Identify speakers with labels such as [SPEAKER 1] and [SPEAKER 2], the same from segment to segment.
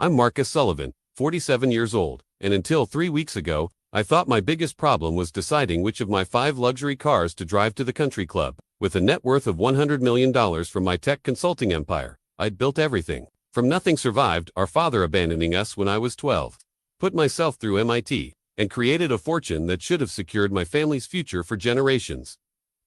[SPEAKER 1] I'm Marcus Sullivan, 47 years old, and until 3 weeks ago, I thought my biggest problem was deciding which of my 5 luxury cars to drive to the country club. With a net worth of $100 million from my tech consulting empire, I'd built everything. From nothing survived our father abandoning us when I was 12. Put myself through MIT, and created a fortune that should have secured my family's future for generations.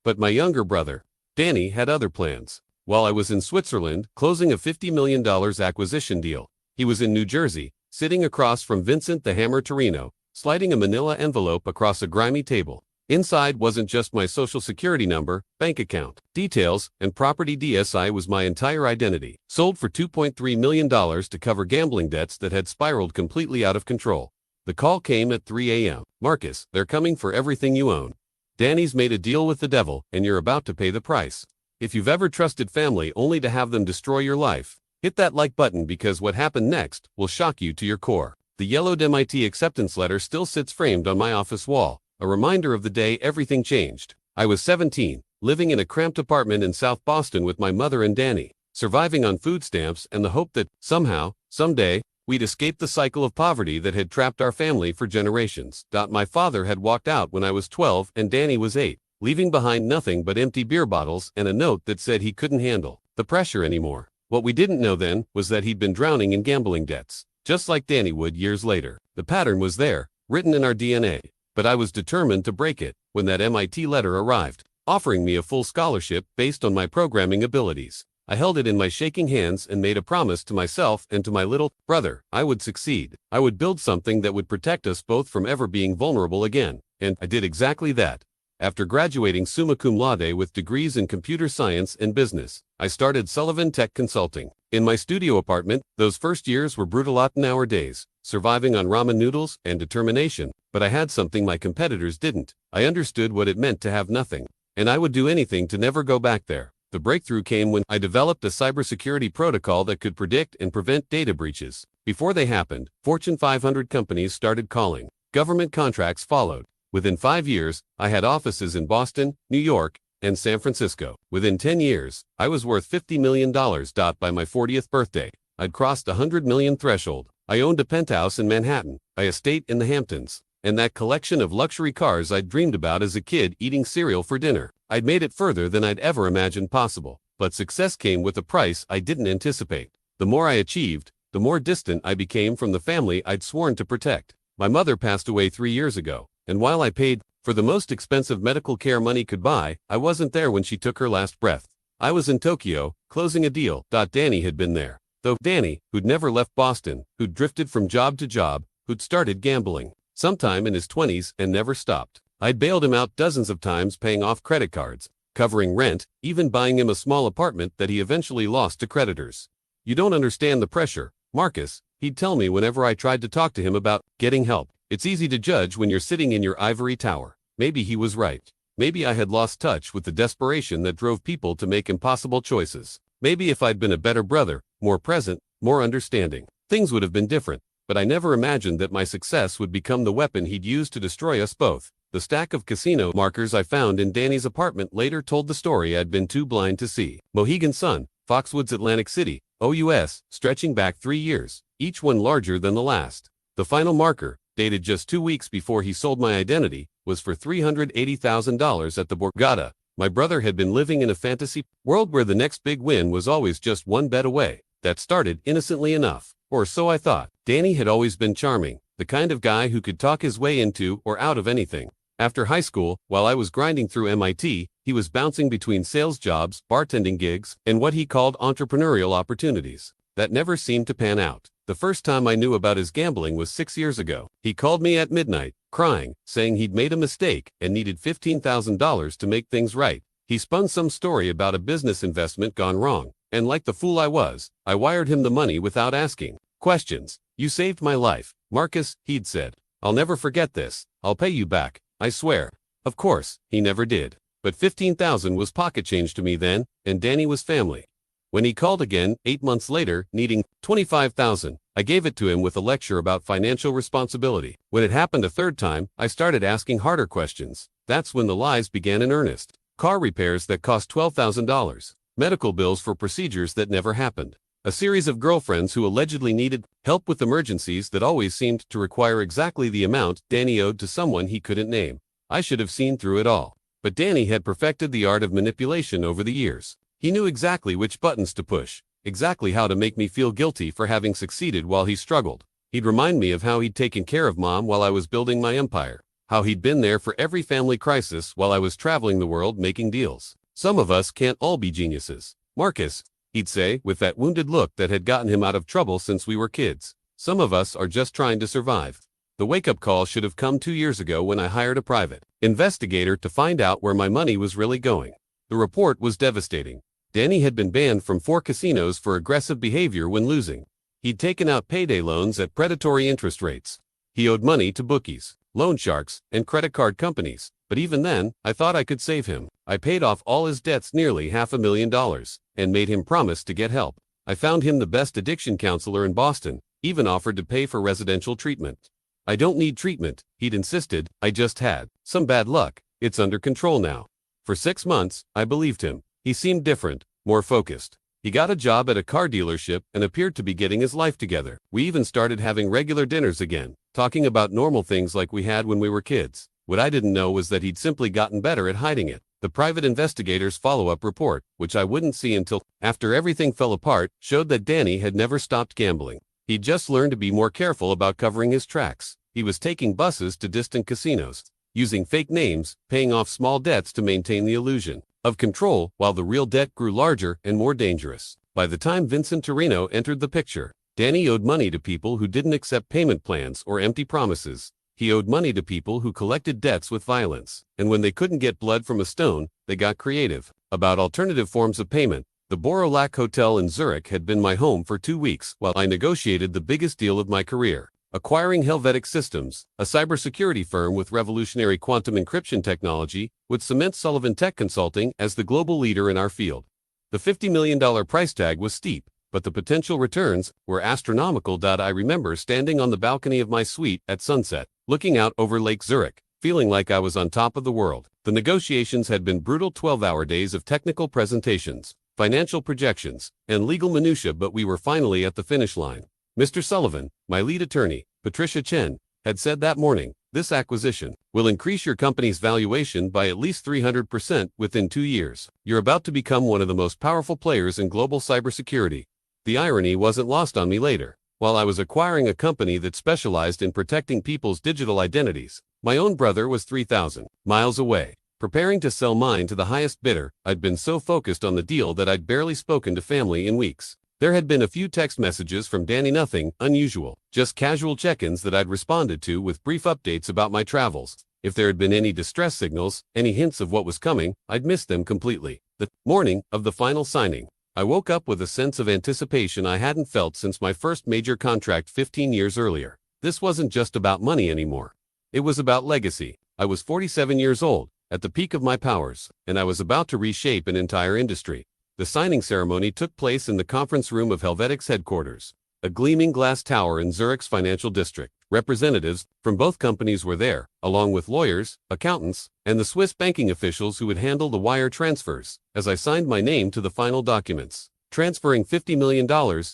[SPEAKER 1] But my younger brother, Danny, had other plans. While I was in Switzerland, closing a $50 million acquisition deal, he was in New Jersey, sitting across from Vincent the Hammer Torrino, sliding a manila envelope across a grimy table. Inside wasn't just my social security number, bank account details, and property. DSI was my entire identity. Sold for $2.3 million to cover gambling debts that had spiraled completely out of control. The call came at 3 a.m. Marcus, they're coming for everything you own. Danny's made a deal with the devil, and you're about to pay the price. If you've ever trusted family only to have them destroy your life, hit that like button because what happened next will shock you to your core. The yellowed MIT acceptance letter still sits framed on my office wall, a reminder of the day everything changed. I was 17, living in a cramped apartment in South Boston with my mother and Danny, surviving on food stamps and the hope that, somehow, someday, we'd escape the cycle of poverty that had trapped our family for generations. My father had walked out when I was 12 and Danny was 8, leaving behind nothing but empty beer bottles and a note that said he couldn't handle the pressure anymore. What we didn't know then was that he'd been drowning in gambling debts, just like Danny would years later. The pattern was there, written in our DNA, but I was determined to break it when that MIT letter arrived, offering me a full scholarship based on my programming abilities. I held it in my shaking hands and made a promise to myself and to my little brother. I would succeed. I would build something that would protect us both from ever being vulnerable again. And I did exactly that. After graduating summa cum laude with degrees in computer science and business, I started Sullivan Tech Consulting. In my studio apartment, those first years were brutal 8-hour days, surviving on ramen noodles and determination. But I had something my competitors didn't. I understood what it meant to have nothing. And I would do anything to never go back there. The breakthrough came when I developed a cybersecurity protocol that could predict and prevent data breaches. Before they happened, Fortune 500 companies started calling. Government contracts followed. Within 5 years, I had offices in Boston, New York, and San Francisco. Within 10 years, I was worth $50 million. By my 40th birthday, I'd crossed the $100 million threshold. I owned a penthouse in Manhattan, an estate in the Hamptons, and that collection of luxury cars I'd dreamed about as a kid eating cereal for dinner. I'd made it further than I'd ever imagined possible, but success came with a price I didn't anticipate. The more I achieved, the more distant I became from the family I'd sworn to protect. My mother passed away 3 years ago, and while I paid for the most expensive medical care money could buy, I wasn't there when she took her last breath. I was in Tokyo, closing a deal. Danny had been there. Though Danny, who'd never left Boston, who'd drifted from job to job, who'd started gambling sometime in his 20s and never stopped. I'd bailed him out dozens of times, paying off credit cards, covering rent, even buying him a small apartment that he eventually lost to creditors. You don't understand the pressure, Marcus, he'd tell me whenever I tried to talk to him about getting help. It's easy to judge when you're sitting in your ivory tower. Maybe he was right. Maybe I had lost touch with the desperation that drove people to make impossible choices. Maybe if I'd been a better brother, more present, more understanding, things would have been different. But I never imagined that my success would become the weapon he'd use to destroy us both. The stack of casino markers I found in Danny's apartment later told the story I'd been too blind to see. Mohegan Sun, Foxwoods, Atlantic City, OUS, stretching back 3 years, each one larger than the last. The final marker, dated just 2 weeks before he sold my identity, was for $380,000 at the Borgata. My brother had been living in a fantasy world where the next big win was always just one bet away. That started innocently enough, or so I thought. Danny had always been charming, the kind of guy who could talk his way into or out of anything. After high school, while I was grinding through MIT, he was bouncing between sales jobs, bartending gigs, and what he called entrepreneurial opportunities. That never seemed to pan out. The first time I knew about his gambling was 6 years ago. He called me at midnight, crying, saying he'd made a mistake and needed $15,000 to make things right. He spun some story about a business investment gone wrong, and like the fool I was, I wired him the money without asking questions. "You saved my life, Marcus," he'd said. "I'll never forget this. I'll pay you back, I swear." Of course, he never did. But $15,000 was pocket change to me then, and Danny was family. When he called again, 8 months later, needing $25,000, I gave it to him with a lecture about financial responsibility. When it happened a third time, I started asking harder questions. That's when the lies began in earnest. Car repairs that cost $12,000. Medical bills for procedures that never happened. A series of girlfriends who allegedly needed help with emergencies that always seemed to require exactly the amount Danny owed to someone he couldn't name. I should have seen through it all. But Danny had perfected the art of manipulation over the years. He knew exactly which buttons to push, exactly how to make me feel guilty for having succeeded while he struggled. He'd remind me of how he'd taken care of Mom while I was building my empire, how he'd been there for every family crisis while I was traveling the world making deals. Some of us can't all be geniuses. Marcus, he'd say, with that wounded look that had gotten him out of trouble since we were kids. Some of us are just trying to survive. The wake-up call should have come 2 years ago when I hired a private investigator to find out where my money was really going. The report was devastating. Danny had been banned from 4 casinos for aggressive behavior when losing. He'd taken out payday loans at predatory interest rates. He owed money to bookies, loan sharks, and credit card companies. But even then, I thought I could save him. I paid off all his debts, nearly $500,000, and made him promise to get help. I found him the best addiction counselor in Boston, even offered to pay for residential treatment. I don't need treatment, he'd insisted, I just had some bad luck. It's under control now. For 6 months, I believed him. He seemed different, more focused. He got a job at a car dealership and appeared to be getting his life together. We even started having regular dinners again, talking about normal things like we had when we were kids. What I didn't know was that he'd simply gotten better at hiding it. The private investigator's follow-up report, which I wouldn't see until after everything fell apart, showed that Danny had never stopped gambling. He'd just learned to be more careful about covering his tracks. He was taking buses to distant casinos, using fake names, paying off small debts to maintain the illusion of control, while the real debt grew larger and more dangerous. By the time Vincent Torrino entered the picture, Danny owed money to people who didn't accept payment plans or empty promises. He owed money to people who collected debts with violence, and when they couldn't get blood from a stone, they got creative about alternative forms of payment. The Borolac Hotel in Zurich had been my home for 2 weeks while I negotiated the biggest deal of my career. Acquiring Helvetic Systems, a cybersecurity firm with revolutionary quantum encryption technology, would cement Sullivan Tech Consulting as the global leader in our field. The $50 million price tag was steep, but the potential returns were astronomical. I remember standing on the balcony of my suite at sunset, looking out over Lake Zurich, feeling like I was on top of the world. The negotiations had been brutal 12-hour days of technical presentations, financial projections, and legal minutiae, but we were finally at the finish line. Mr. Sullivan, my lead attorney, Patricia Chen, had said that morning, this acquisition will increase your company's valuation by at least 300% within 2 years. You're about to become one of the most powerful players in global cybersecurity. The irony wasn't lost on me later. While I was acquiring a company that specialized in protecting people's digital identities, my own brother was 3,000 miles away, preparing to sell mine to the highest bidder. I'd been so focused on the deal that I'd barely spoken to family in weeks. There had been a few text messages from Danny, nothing unusual, just casual check-ins that I'd responded to with brief updates about my travels. If there had been any distress signals, any hints of what was coming, I'd missed them completely. The morning of the final signing, I woke up with a sense of anticipation I hadn't felt since my first major contract 15 years earlier. This wasn't just about money anymore. It was about legacy. I was 47 years old, at the peak of my powers, and I was about to reshape an entire industry. The signing ceremony took place in the conference room of Helvetic's headquarters, a gleaming glass tower in Zurich's financial district. Representatives from both companies were there, along with lawyers, accountants, and the Swiss banking officials who would handle the wire transfers. As I signed my name to the final documents, transferring $50 million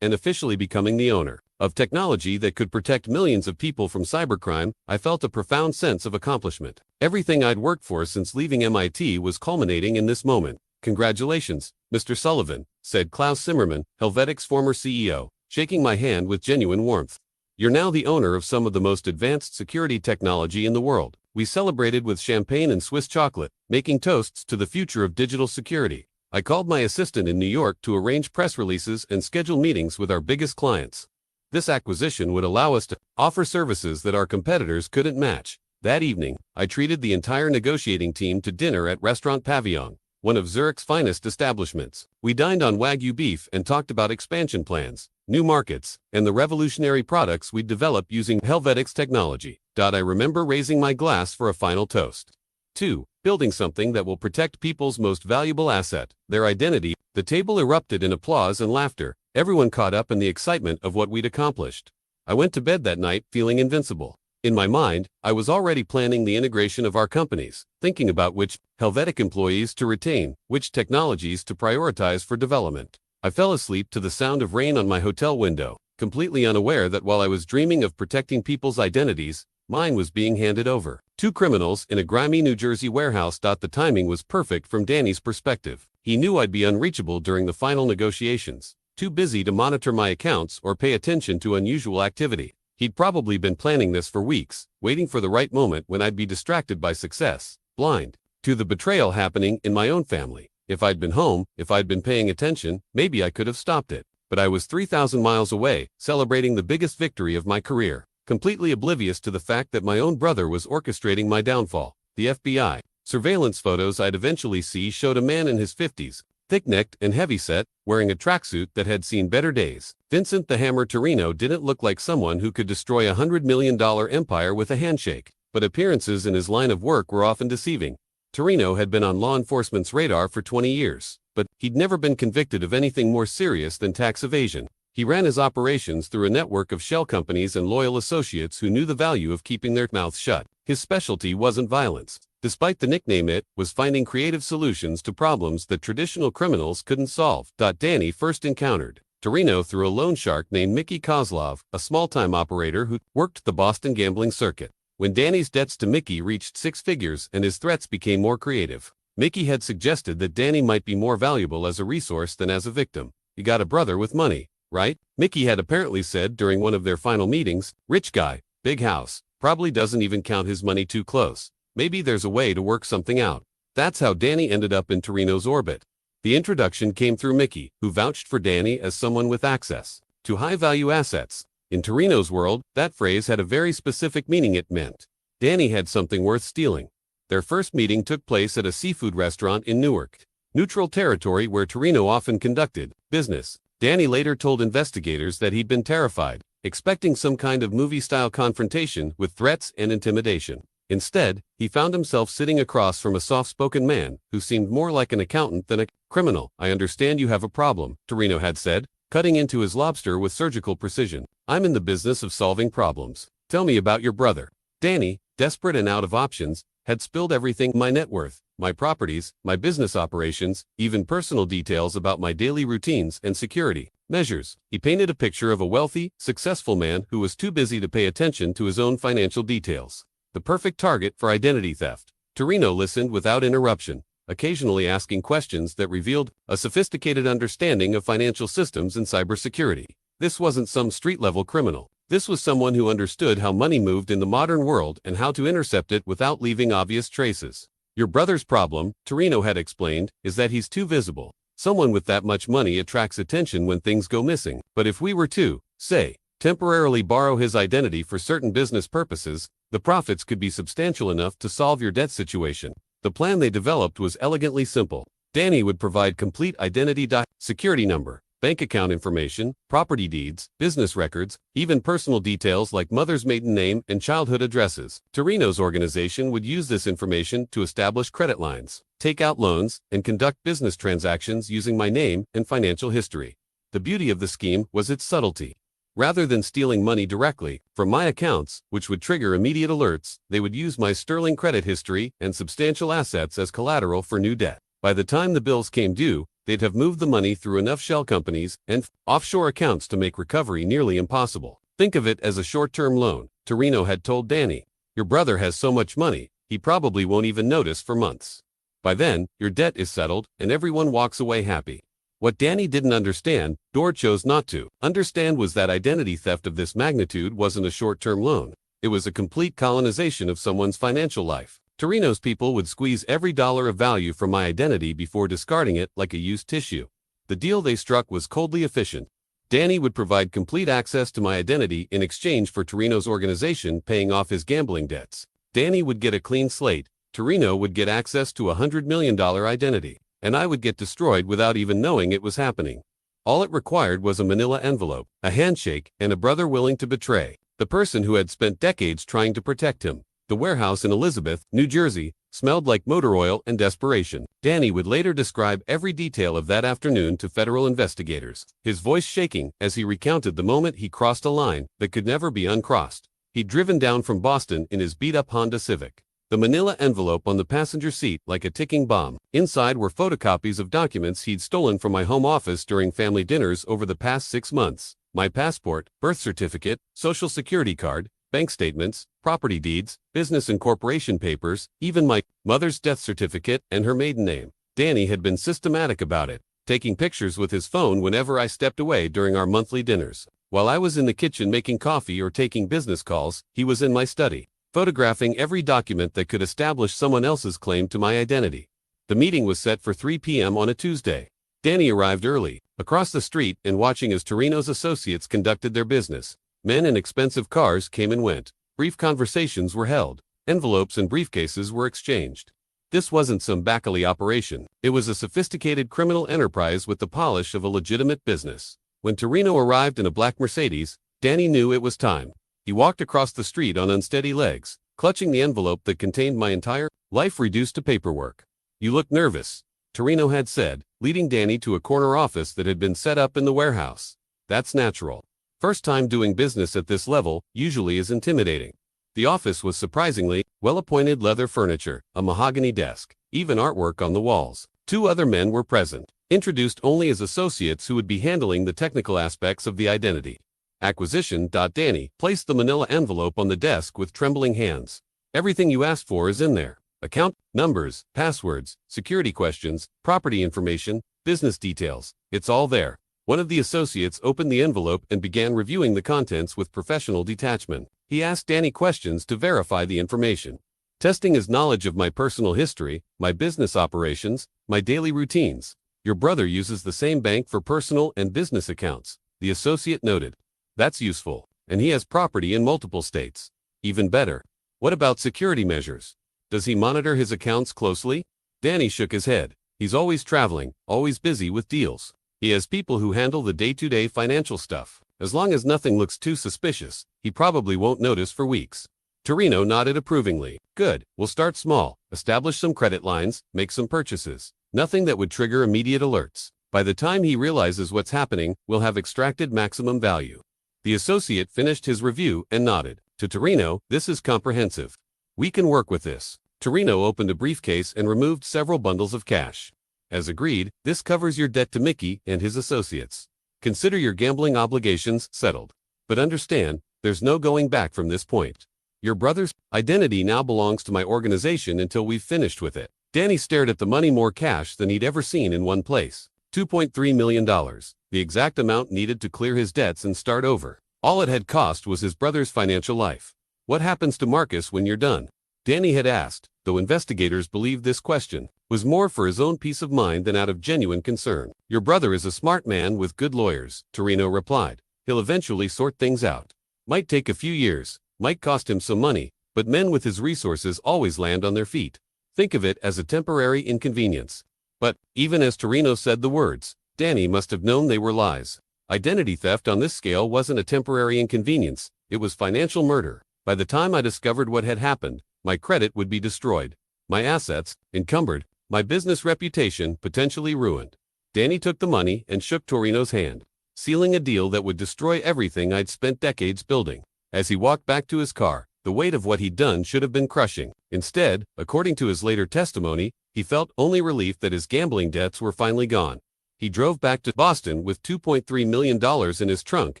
[SPEAKER 1] and officially becoming the owner of technology that could protect millions of people from cybercrime, I felt a profound sense of accomplishment. Everything I'd worked for since leaving MIT was culminating in this moment. Congratulations, Mr. Sullivan, said Klaus Zimmermann, Helvetic's former CEO, shaking my hand with genuine warmth. You're now the owner of some of the most advanced security technology in the world. We celebrated with champagne and Swiss chocolate, making toasts to the future of digital security. I called my assistant in New York to arrange press releases and schedule meetings with our biggest clients. This acquisition would allow us to offer services that our competitors couldn't match. That evening, I treated the entire negotiating team to dinner at Restaurant Pavillon, one of Zurich's finest establishments. We dined on Wagyu beef and talked about expansion plans, new markets, and the revolutionary products we'd develop using Helvetic's technology. I remember raising my glass for a final toast. 2. Building something that will protect people's most valuable asset, their identity. The table erupted in applause and laughter, everyone caught up in the excitement of what we'd accomplished. I went to bed that night feeling invincible. In my mind, I was already planning the integration of our companies, thinking about which Helvetic employees to retain, which technologies to prioritize for development. I fell asleep to the sound of rain on my hotel window, completely unaware that while I was dreaming of protecting people's identities, mine was being handed over. Two criminals in a grimy New Jersey warehouse. The timing was perfect from Danny's perspective. He knew I'd be unreachable during the final negotiations, too busy to monitor my accounts or pay attention to unusual activity. He'd probably been planning this for weeks, waiting for the right moment when I'd be distracted by success, blind to the betrayal happening in my own family. If I'd been home, if I'd been paying attention, maybe I could have stopped it. But I was 3,000 miles away, celebrating the biggest victory of my career, completely oblivious to the fact that my own brother was orchestrating my downfall. The FBI surveillance photos I'd eventually see showed a man in his 50s, thick-necked and heavyset, wearing a tracksuit that had seen better days. Vincent the Hammer Torrino didn't look like someone who could destroy a $100 million empire with a handshake, but appearances in his line of work were often deceiving. Torrino had been on law enforcement's radar for 20 years, but he'd never been convicted of anything more serious than tax evasion. He ran his operations through a network of shell companies and loyal associates who knew the value of keeping their mouths shut. His specialty wasn't violence. Despite the nickname, it was finding creative solutions to problems that traditional criminals couldn't solve. Danny first encountered Torrino through a loan shark named Mickey Kozlov, a small-time operator who worked the Boston gambling circuit. When Danny's debts to Mickey reached 6 figures and his threats became more creative, Mickey had suggested that Danny might be more valuable as a resource than as a victim. "You got a brother with money, right?" Mickey had apparently said during one of their final meetings. "Rich guy, big house, probably doesn't even count his money too close. Maybe there's a way to work something out." That's how Danny ended up in Torrino's orbit. The introduction came through Mickey, who vouched for Danny as someone with access to high-value assets. In Torrino's world, that phrase had a very specific meaning. It meant Danny had something worth stealing. Their first meeting took place at a seafood restaurant in Newark, neutral territory where Torrino often conducted business. Danny later told investigators that he'd been terrified, expecting some kind of movie-style confrontation with threats and intimidation. Instead, he found himself sitting across from a soft-spoken man who seemed more like an accountant than a criminal. "I understand you have a problem," Torrino had said, cutting into his lobster with surgical precision. "I'm in the business of solving problems. Tell me about your brother." Danny, desperate and out of options, had spilled everything: my net worth, my properties, my business operations, even personal details about my daily routines and security measures. He painted a picture of a wealthy, successful man who was too busy to pay attention to his own financial details. The perfect target for identity theft. Torrino listened without interruption, occasionally asking questions that revealed a sophisticated understanding of financial systems and cybersecurity. This wasn't some street-level criminal. This was someone who understood how money moved in the modern world and how to intercept it without leaving obvious traces. "Your brother's problem," Torrino had explained, "is that he's too visible. Someone with that much money attracts attention when things go missing. But if we were to, say, temporarily borrow his identity for certain business purposes, the profits could be substantial enough to solve your debt situation." The plan they developed was elegantly simple. Danny would provide complete identity, security number, bank account information, property deeds, business records, even personal details like mother's maiden name and childhood addresses. Torrino's organization would use this information to establish credit lines, take out loans, and conduct business transactions using my name and financial history. The beauty of the scheme was its subtlety. Rather than stealing money directly from my accounts, which would trigger immediate alerts, they would use my sterling credit history and substantial assets as collateral for new debt. By the time the bills came due, they'd have moved the money through enough shell companies and offshore accounts to make recovery nearly impossible. "Think of it as a short-term loan," Torrino had told Danny. "Your brother has so much money, he probably won't even notice for months. By then, your debt is settled and everyone walks away happy." What Danny didn't understand, or chose not to understand, was that identity theft of this magnitude wasn't a short-term loan. It was a complete colonization of someone's financial life. Torrino's people would squeeze every dollar of value from my identity before discarding it like a used tissue. The deal they struck was coldly efficient. Danny would provide complete access to my identity in exchange for Torrino's organization paying off his gambling debts. Danny would get a clean slate, Torrino would get access to a $100 million identity, and I would get destroyed without even knowing it was happening. All it required was a manila envelope, a handshake, and a brother willing to betray the person who had spent decades trying to protect him. The warehouse in Elizabeth, New Jersey, smelled like motor oil and desperation. Danny would later describe every detail of that afternoon to federal investigators, his voice shaking as he recounted the moment he crossed a line that could never be uncrossed. He'd driven down from Boston in his beat-up Honda Civic, the manila envelope on the passenger seat like a ticking bomb. Inside were photocopies of documents he'd stolen from my home office during family dinners over the past 6 months. My passport, birth certificate, social security card, bank statements, property deeds, business and corporation papers, even my mother's death certificate and her maiden name. Danny had been systematic about it, taking pictures with his phone whenever I stepped away during our monthly dinners. While I was in the kitchen making coffee or taking business calls, he was in my study, photographing every document that could establish someone else's claim to my identity. The meeting was set for 3 p.m. on a Tuesday. Danny arrived early, across the street and watching as Torrino's associates conducted their business. Men in expensive cars came and went. Brief conversations were held. Envelopes and briefcases were exchanged. This wasn't some back-alley operation. It was a sophisticated criminal enterprise with the polish of a legitimate business. When Torrino arrived in a black Mercedes, Danny knew it was time. He walked across the street on unsteady legs, clutching the envelope that contained my entire life reduced to paperwork. "You look nervous," Torrino had said, leading Danny to a corner office that had been set up in the warehouse. "That's natural. First time doing business at this level usually is intimidating." The office was surprisingly well-appointed leather furniture, a mahogany desk, even artwork on the walls. 2 other men were present, introduced only as associates who would be handling the technical aspects of the identity acquisition. Danny placed the manila envelope on the desk with trembling hands. "Everything you asked for is in there. Account numbers, passwords, security questions, property information, business details. It's all there." One of the associates opened the envelope and began reviewing the contents with professional detachment. He asked Danny questions to verify the information, testing his knowledge of my personal history, my business operations, my daily routines. "Your brother uses the same bank for personal and business accounts," the associate noted. "That's useful. And he has property in multiple states. Even better. What about security measures? Does he monitor his accounts closely?" Danny shook his head. "He's always traveling, always busy with deals. He has people who handle the day-to-day financial stuff. As long as nothing looks too suspicious, he probably won't notice for weeks." Torrino nodded approvingly. "Good, we'll start small, establish some credit lines, make some purchases. Nothing that would trigger immediate alerts. By the time he realizes what's happening, we'll have extracted maximum value." The associate finished his review and nodded. To Torrino, "This is comprehensive. We can work with this." Torrino opened a briefcase and removed several bundles of cash. "As agreed, this covers your debt to Mickey and his associates. Consider your gambling obligations settled. But understand, there's no going back from this point. Your brother's identity now belongs to my organization until we've finished with it." Danny stared at the money, more cash than he'd ever seen in one place. $2.3 million, the exact amount needed to clear his debts and start over. All it had cost was his brother's financial life. "What happens to Marcus when you're done?" Danny had asked, though investigators believed this question was more for his own peace of mind than out of genuine concern. "Your brother is a smart man with good lawyers," Torrino replied. "He'll eventually sort things out. Might take a few years, might cost him some money, but men with his resources always land on their feet. Think of it as a temporary inconvenience." But, even as Torrino said the words, Danny must have known they were lies. Identity theft on this scale wasn't a temporary inconvenience, it was financial murder. By the time I discovered what had happened, my credit would be destroyed, my assets encumbered, my business reputation potentially ruined. Danny took the money and shook Torrino's hand, sealing a deal that would destroy everything I'd spent decades building. As he walked back to his car, the weight of what he'd done should have been crushing. Instead, according to his later testimony, he felt only relief that his gambling debts were finally gone. He drove back to Boston with $2.3 million in his trunk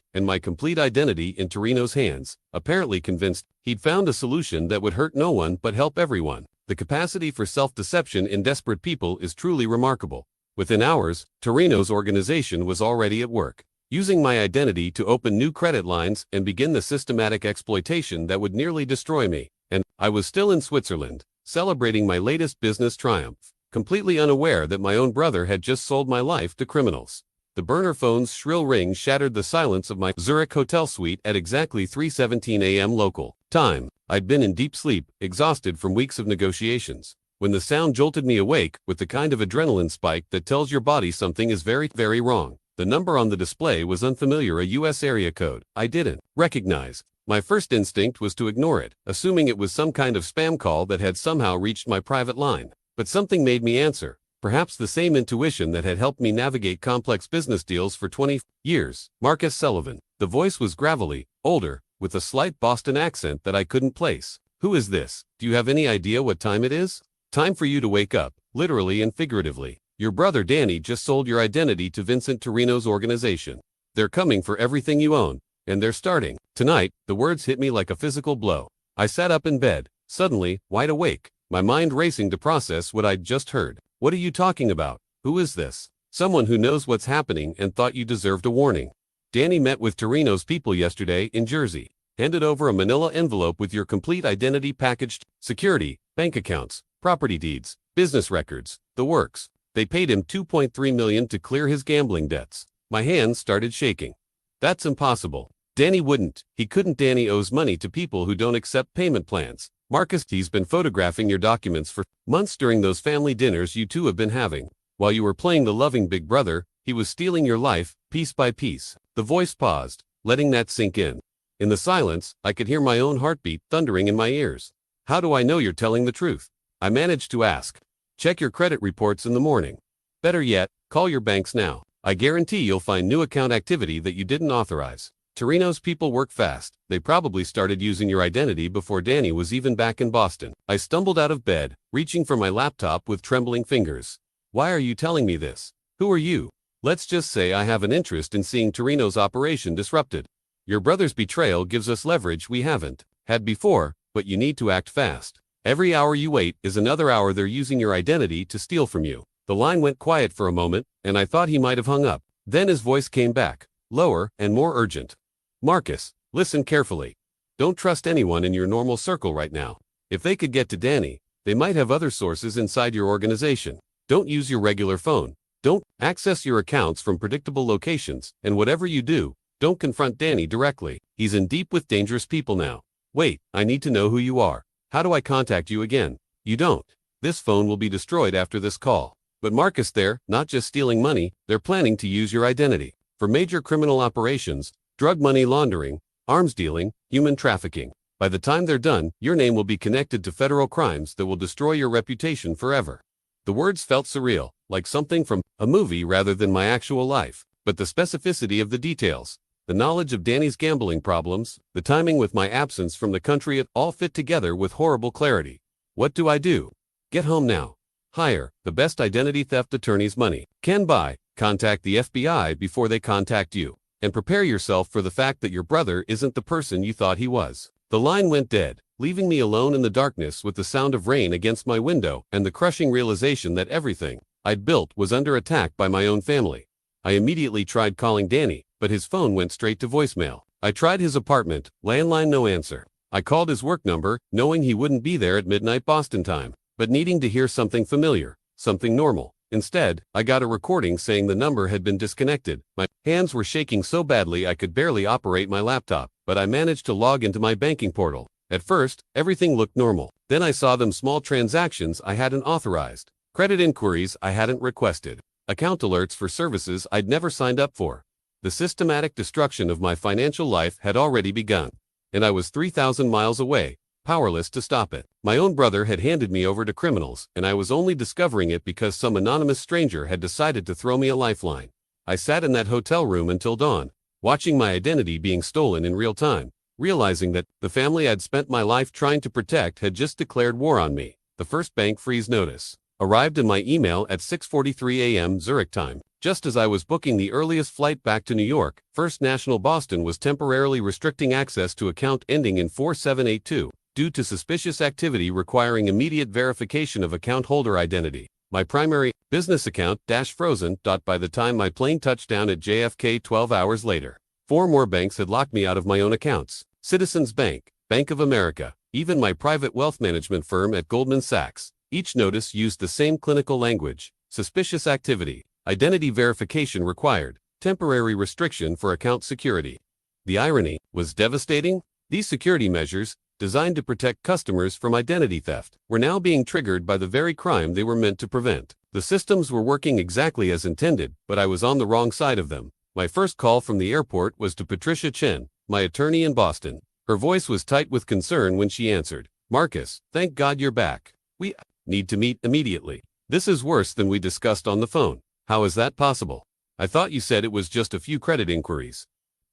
[SPEAKER 1] and my complete identity in Torrino's hands, apparently convinced he'd found a solution that would hurt no one but help everyone. The capacity for self-deception in desperate people is truly remarkable. Within hours, Torrino's organization was already at work, using my identity to open new credit lines and begin the systematic exploitation that would nearly destroy me. And I was still in Switzerland, celebrating my latest business triumph, completely unaware that my own brother had just sold my life to criminals. The burner phone's shrill ring shattered the silence of my Zurich hotel suite at exactly 3:17 a.m. local time. I'd been in deep sleep, exhausted from weeks of negotiations, when the sound jolted me awake with the kind of adrenaline spike that tells your body something is very, very wrong. The number on the display was unfamiliar, a U.S. area code I didn't recognize. My first instinct was to ignore it, assuming it was some kind of spam call that had somehow reached my private line. But something made me answer, perhaps the same intuition that had helped me navigate complex business deals for 20 years. Marcus Sullivan. The voice was gravelly, older, with a slight Boston accent that I couldn't place. Who is this? Do you have any idea what time it is? Time for you to wake up, literally and figuratively. Your brother Danny just sold your identity to Vincent Torrino's organization. They're coming for everything you own, and they're starting. Tonight, the words hit me like a physical blow. I sat up in bed, suddenly, wide awake, my mind racing to process what I'd just heard. What are you talking about? Who is this? Someone who knows what's happening and thought you deserved a warning. Danny met with Torrino's people yesterday in Jersey. Handed over a manila envelope with your complete identity packaged, security, bank accounts, property deeds, business records, the works. They paid him $2.3 million to clear his gambling debts. My hands started shaking. That's impossible. Danny wouldn't. He couldn't. Danny owes money to people who don't accept payment plans. Marcus, he's been photographing your documents for months during those family dinners you two have been having. While you were playing the loving big brother, he was stealing your life, piece by piece. The voice paused, letting that sink in. In the silence, I could hear my own heartbeat thundering in my ears. How do I know you're telling the truth? I managed to ask. Check your credit reports in the morning. Better yet, call your banks now. I guarantee you'll find new account activity that you didn't authorize. Torrino's people work fast. They probably started using your identity before Danny was even back in Boston. I stumbled out of bed, reaching for my laptop with trembling fingers. Why are you telling me this? Who are you? Let's just say I have an interest in seeing Torrino's operation disrupted. Your brother's betrayal gives us leverage we haven't had before, but you need to act fast. Every hour you wait is another hour they're using your identity to steal from you. The line went quiet for a moment, and I thought he might have hung up. Then his voice came back, lower and more urgent. Marcus, listen carefully. Don't trust anyone in your normal circle right now. If they could get to Danny, they might have other sources inside your organization. Don't use your regular phone. Don't access your accounts from predictable locations, and whatever you do, don't confront Danny directly. He's in deep with dangerous people now. Wait, I need to know who you are. How do I contact you again? You don't. This phone will be destroyed after this call. But Marcus, they're not just stealing money, they're planning to use your identity for major criminal operations, drug money laundering, arms dealing, human trafficking. By the time they're done, your name will be connected to federal crimes that will destroy your reputation forever. The words felt surreal, like something from a movie rather than my actual life. But the specificity of the details, the knowledge of Danny's gambling problems, the timing with my absence from the country, it all fit together with horrible clarity. What do I do? Get home now. Hire the best identity theft attorneys money can buy. Contact the FBI before they contact you. And prepare yourself for the fact that your brother isn't the person you thought he was. The line went dead, leaving me alone in the darkness with the sound of rain against my window and the crushing realization that everything I'd built was under attack by my own family. I immediately tried calling Danny, but his phone went straight to voicemail. I tried his apartment, landline, no answer. I called his work number, knowing he wouldn't be there at midnight Boston time, but needing to hear something familiar, something normal. Instead, I got a recording saying the number had been disconnected. My hands were shaking so badly I could barely operate my laptop, but I managed to log into my banking portal. At first, everything looked normal. Then I saw them small transactions I hadn't authorized, credit inquiries I hadn't requested, account alerts for services I'd never signed up for. The systematic destruction of my financial life had already begun, and I was 3,000 miles away, powerless to stop it. My own brother had handed me over to criminals, and I was only discovering it because some anonymous stranger had decided to throw me a lifeline. I sat in that hotel room until dawn, watching my identity being stolen in real time, realizing that the family I'd spent my life trying to protect had just declared war on me. The first bank freeze notice arrived in my email at 6:43 a.m. Zurich time. Just as I was booking the earliest flight back to New York, First National Boston was temporarily restricting access to account ending in 4782. Due to suspicious activity requiring immediate verification of account holder identity. My primary business account frozen. By the time my plane touched down at JFK 12 hours later, 4 more banks had locked me out of my own accounts. Citizens Bank, Bank of America, even my private wealth management firm at Goldman Sachs. Each notice used the same clinical language: suspicious activity, identity verification required, temporary restriction for account security. The irony was devastating. These security measures, designed to protect customers from identity theft, were now being triggered by the very crime they were meant to prevent. The systems were working exactly as intended, but I was on the wrong side of them. My first call from the airport was to Patricia Chen, my attorney in Boston. Her voice was tight with concern when she answered. Marcus, thank God you're back. We need to meet immediately. This is worse than we discussed on the phone. How is that possible? I thought you said it was just a few credit inquiries.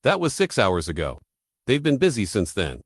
[SPEAKER 1] That was 6 hours ago. They've been busy since then.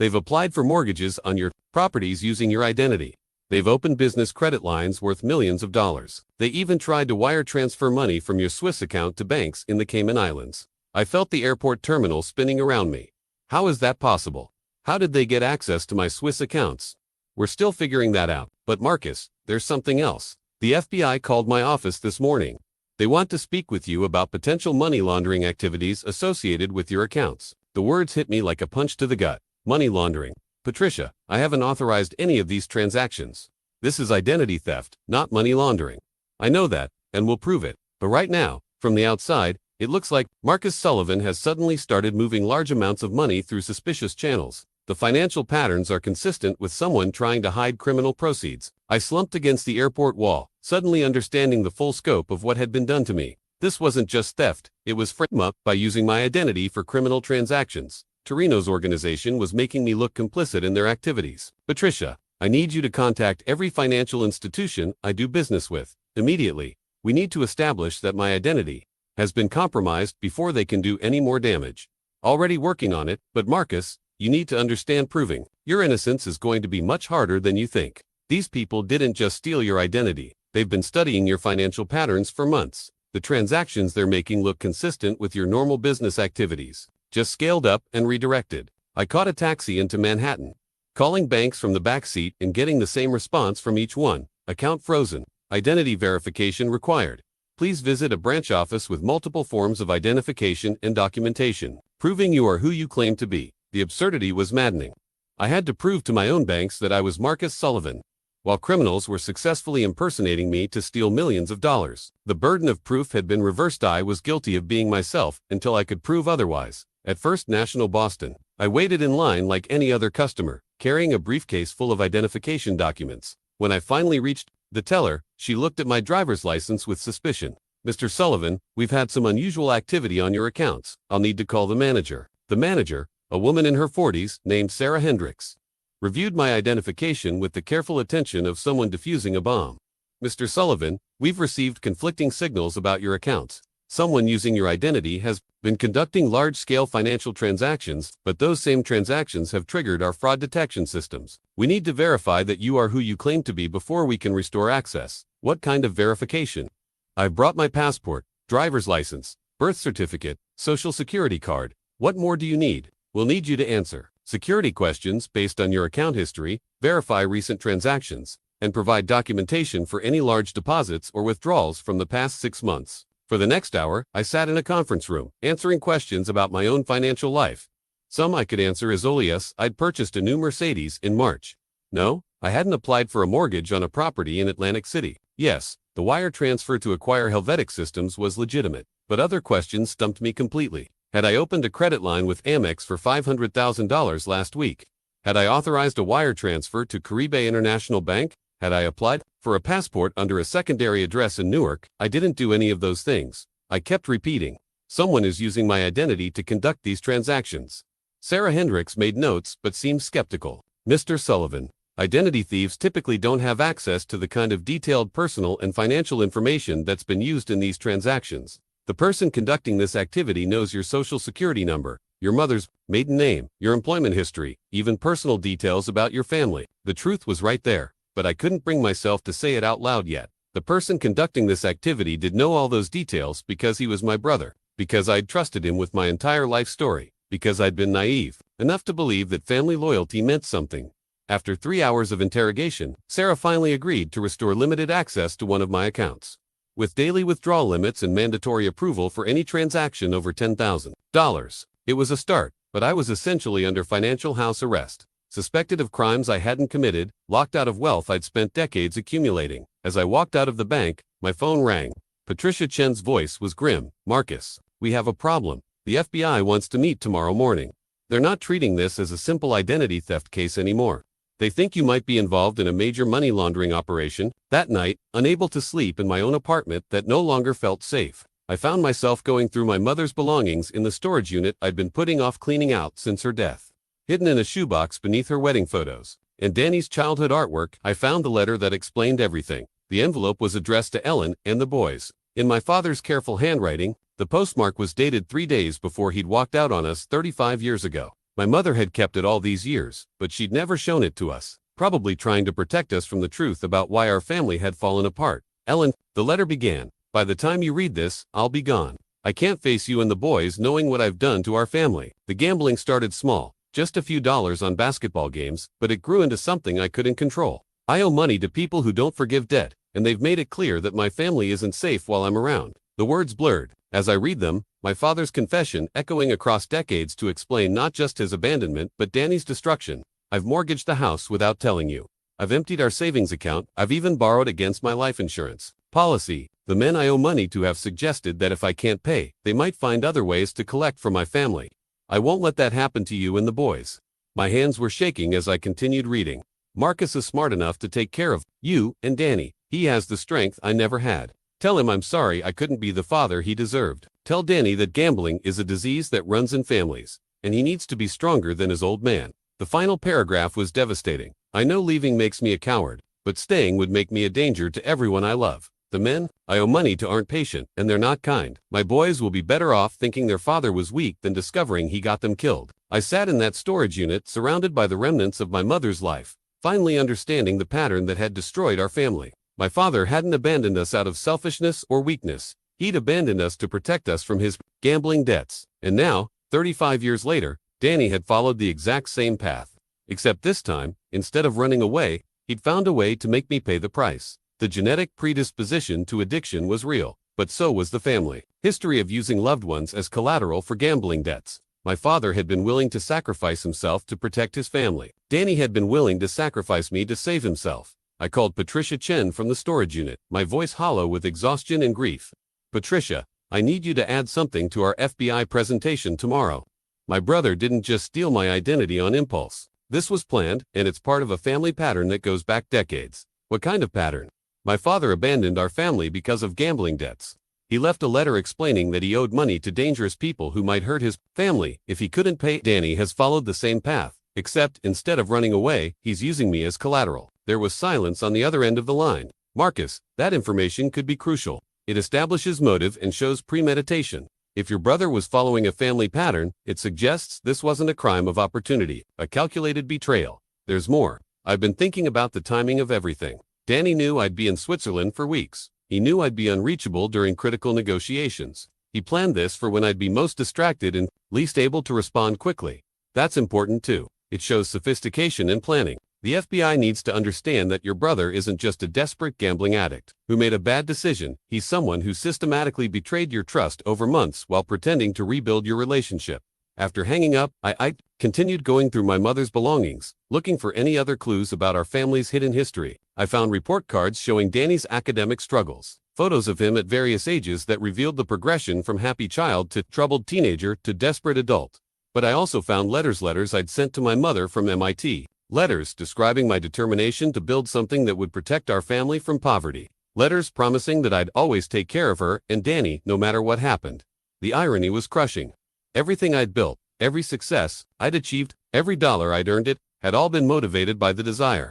[SPEAKER 1] They've applied for mortgages on your properties using your identity. They've opened business credit lines worth millions of dollars. They even tried to wire transfer money from your Swiss account to banks in the Cayman Islands. I felt the airport terminal spinning around me. How is that possible? How did they get access to my Swiss accounts? We're still figuring that out. But Marcus, there's something else. The FBI called my office this morning. They want to speak with you about potential money laundering activities associated with your accounts. The words hit me like a punch to the gut. Money laundering. Patricia, I haven't authorized any of these transactions. This is identity theft, not money laundering. I know that, and will prove it. But right now, from the outside, it looks like Marcus Sullivan has suddenly started moving large amounts of money through suspicious channels. The financial patterns are consistent with someone trying to hide criminal proceeds. I slumped against the airport wall, suddenly understanding the full scope of what had been done to me. This wasn't just theft, it was framed up by using my identity for criminal transactions. Torrino's organization was making me look complicit in their activities. Patricia, I need you to contact every financial institution I do business with. Immediately. We need to establish that my identity has been compromised before they can do any more damage. Already working on it, but Marcus, you need to understand proving your innocence is going to be much harder than you think. These people didn't just steal your identity. They've been studying your financial patterns for months. The transactions they're making look consistent with your normal business activities, just scaled up and redirected. I caught a taxi into Manhattan, calling banks from the back seat and getting the same response from each one. Account frozen. Identity verification required. Please visit a branch office with multiple forms of identification and documentation, proving you are who you claim to be. The absurdity was maddening. I had to prove to my own banks that I was Marcus Sullivan, while criminals were successfully impersonating me to steal millions of dollars. The burden of proof had been reversed. I was guilty of being myself until I could prove otherwise. At First National Boston, I waited in line like any other customer, carrying a briefcase full of identification documents. When I finally reached the teller, she looked at my driver's license with suspicion. Mr. Sullivan, we've had some unusual activity on your accounts. I'll need to call the manager. The manager, a woman in her 40s, named Sarah Hendricks, reviewed my identification with the careful attention of someone defusing a bomb. Mr. Sullivan, we've received conflicting signals about your accounts. Someone using your identity has been conducting large-scale financial transactions, but those same transactions have triggered our fraud detection systems. We need to verify that you are who you claim to be before we can restore access. What kind of verification? I've brought my passport, driver's license, birth certificate, social security card. What more do you need? We'll need you to answer security questions based on your account history, verify recent transactions, and provide documentation for any large deposits or withdrawals from the past 6 months. For the next hour, I sat in a conference room, answering questions about my own financial life. Some I could answer as early as I'd purchased a new Mercedes in March. No, I hadn't applied for a mortgage on a property in Atlantic City. Yes, the wire transfer to acquire Helvetic Systems was legitimate, but other questions stumped me completely. Had I opened a credit line with Amex for $500,000 last week? Had I authorized a wire transfer to Caribe International Bank? Had I applied for a passport under a secondary address in Newark? I didn't do any of those things. I kept repeating, someone is using my identity to conduct these transactions. Sarah Hendricks made notes but seemed skeptical. Mr. Sullivan, identity thieves typically don't have access to the kind of detailed personal and financial information that's been used in these transactions. The person conducting this activity knows your social security number, your mother's maiden name, your employment history, even personal details about your family. The truth was right there, but I couldn't bring myself to say it out loud yet. The person conducting this activity did know all those details because he was my brother, because I'd trusted him with my entire life story, because I'd been naive enough to believe that family loyalty meant something. After 3 hours of interrogation, Sarah finally agreed to restore limited access to one of my accounts, with daily withdrawal limits and mandatory approval for any transaction over $10,000. It was a start, but I was essentially under financial house arrest, suspected of crimes I hadn't committed, locked out of wealth I'd spent decades accumulating. As I walked out of the bank, my phone rang. Patricia Chen's voice was grim. Marcus, we have a problem. The FBI wants to meet tomorrow morning. They're not treating this as a simple identity theft case anymore. They think you might be involved in a major money laundering operation. That night, unable to sleep in my own apartment that no longer felt safe, I found myself going through my mother's belongings in the storage unit I'd been putting off cleaning out since her death. Hidden in a shoebox beneath her wedding photos and Danny's childhood artwork, I found the letter that explained everything. The envelope was addressed to Ellen and the boys. In my father's careful handwriting, the postmark was dated 3 days before he'd walked out on us 35 years ago. My mother had kept it all these years, but she'd never shown it to us, probably trying to protect us from the truth about why our family had fallen apart. Ellen, the letter began. By the time you read this, I'll be gone. I can't face you and the boys knowing what I've done to our family. The gambling started small, just a few dollars on basketball games, but it grew into something I couldn't control. I owe money to people who don't forgive debt, and they've made it clear that my family isn't safe while I'm around. The words blurred. As I read them, my father's confession echoing across decades to explain not just his abandonment but Danny's destruction. I've mortgaged the house without telling you. I've emptied our savings account. I've even borrowed against my life insurance policy. The men I owe money to have suggested that if I can't pay, they might find other ways to collect from my family. I won't let that happen to you and the boys. My hands were shaking as I continued reading. Marcus is smart enough to take care of you and Danny. He has the strength I never had. Tell him I'm sorry I couldn't be the father he deserved. Tell Danny that gambling is a disease that runs in families, and he needs to be stronger than his old man. The final paragraph was devastating. I know leaving makes me a coward, but staying would make me a danger to everyone I love. The men I owe money to aren't patient, and they're not kind. My boys will be better off thinking their father was weak than discovering he got them killed. I sat in that storage unit surrounded by the remnants of my mother's life, finally understanding the pattern that had destroyed our family. My father hadn't abandoned us out of selfishness or weakness. He'd abandoned us to protect us from his gambling debts. And now, 35 years later, Danny had followed the exact same path. Except this time, instead of running away, he'd found a way to make me pay the price. The genetic predisposition to addiction was real, but so was the family history of using loved ones as collateral for gambling debts. My father had been willing to sacrifice himself to protect his family. Danny had been willing to sacrifice me to save himself. I called Patricia Chen from the storage unit, my voice hollow with exhaustion and grief. Patricia, I need you to add something to our FBI presentation tomorrow. My brother didn't just steal my identity on impulse. This was planned, and it's part of a family pattern that goes back decades. What kind of pattern? My father abandoned our family because of gambling debts. He left a letter explaining that he owed money to dangerous people who might hurt his family if he couldn't pay. Danny has followed the same path, except instead of running away, he's using me as collateral. There was silence on the other end of the line. Marcus, that information could be crucial. It establishes motive and shows premeditation. If your brother was following a family pattern, it suggests this wasn't a crime of opportunity, a calculated betrayal. There's more. I've been thinking about the timing of everything. Danny knew I'd be in Switzerland for weeks. He knew I'd be unreachable during critical negotiations. He planned this for when I'd be most distracted and least able to respond quickly. That's important too. It shows sophistication in planning. The FBI needs to understand that your brother isn't just a desperate gambling addict who made a bad decision. He's someone who systematically betrayed your trust over months while pretending to rebuild your relationship. After hanging up, I continued going through my mother's belongings, looking for any other clues about our family's hidden history. I found report cards showing Danny's academic struggles, photos of him at various ages that revealed the progression from happy child to troubled teenager to desperate adult. But I also found letters I'd sent to my mother from MIT. Letters describing my determination to build something that would protect our family from poverty. Letters promising that I'd always take care of her and Danny no matter what happened. The irony was crushing. Everything I'd built, every success I'd achieved, every dollar I'd earned it, had all been motivated by the desire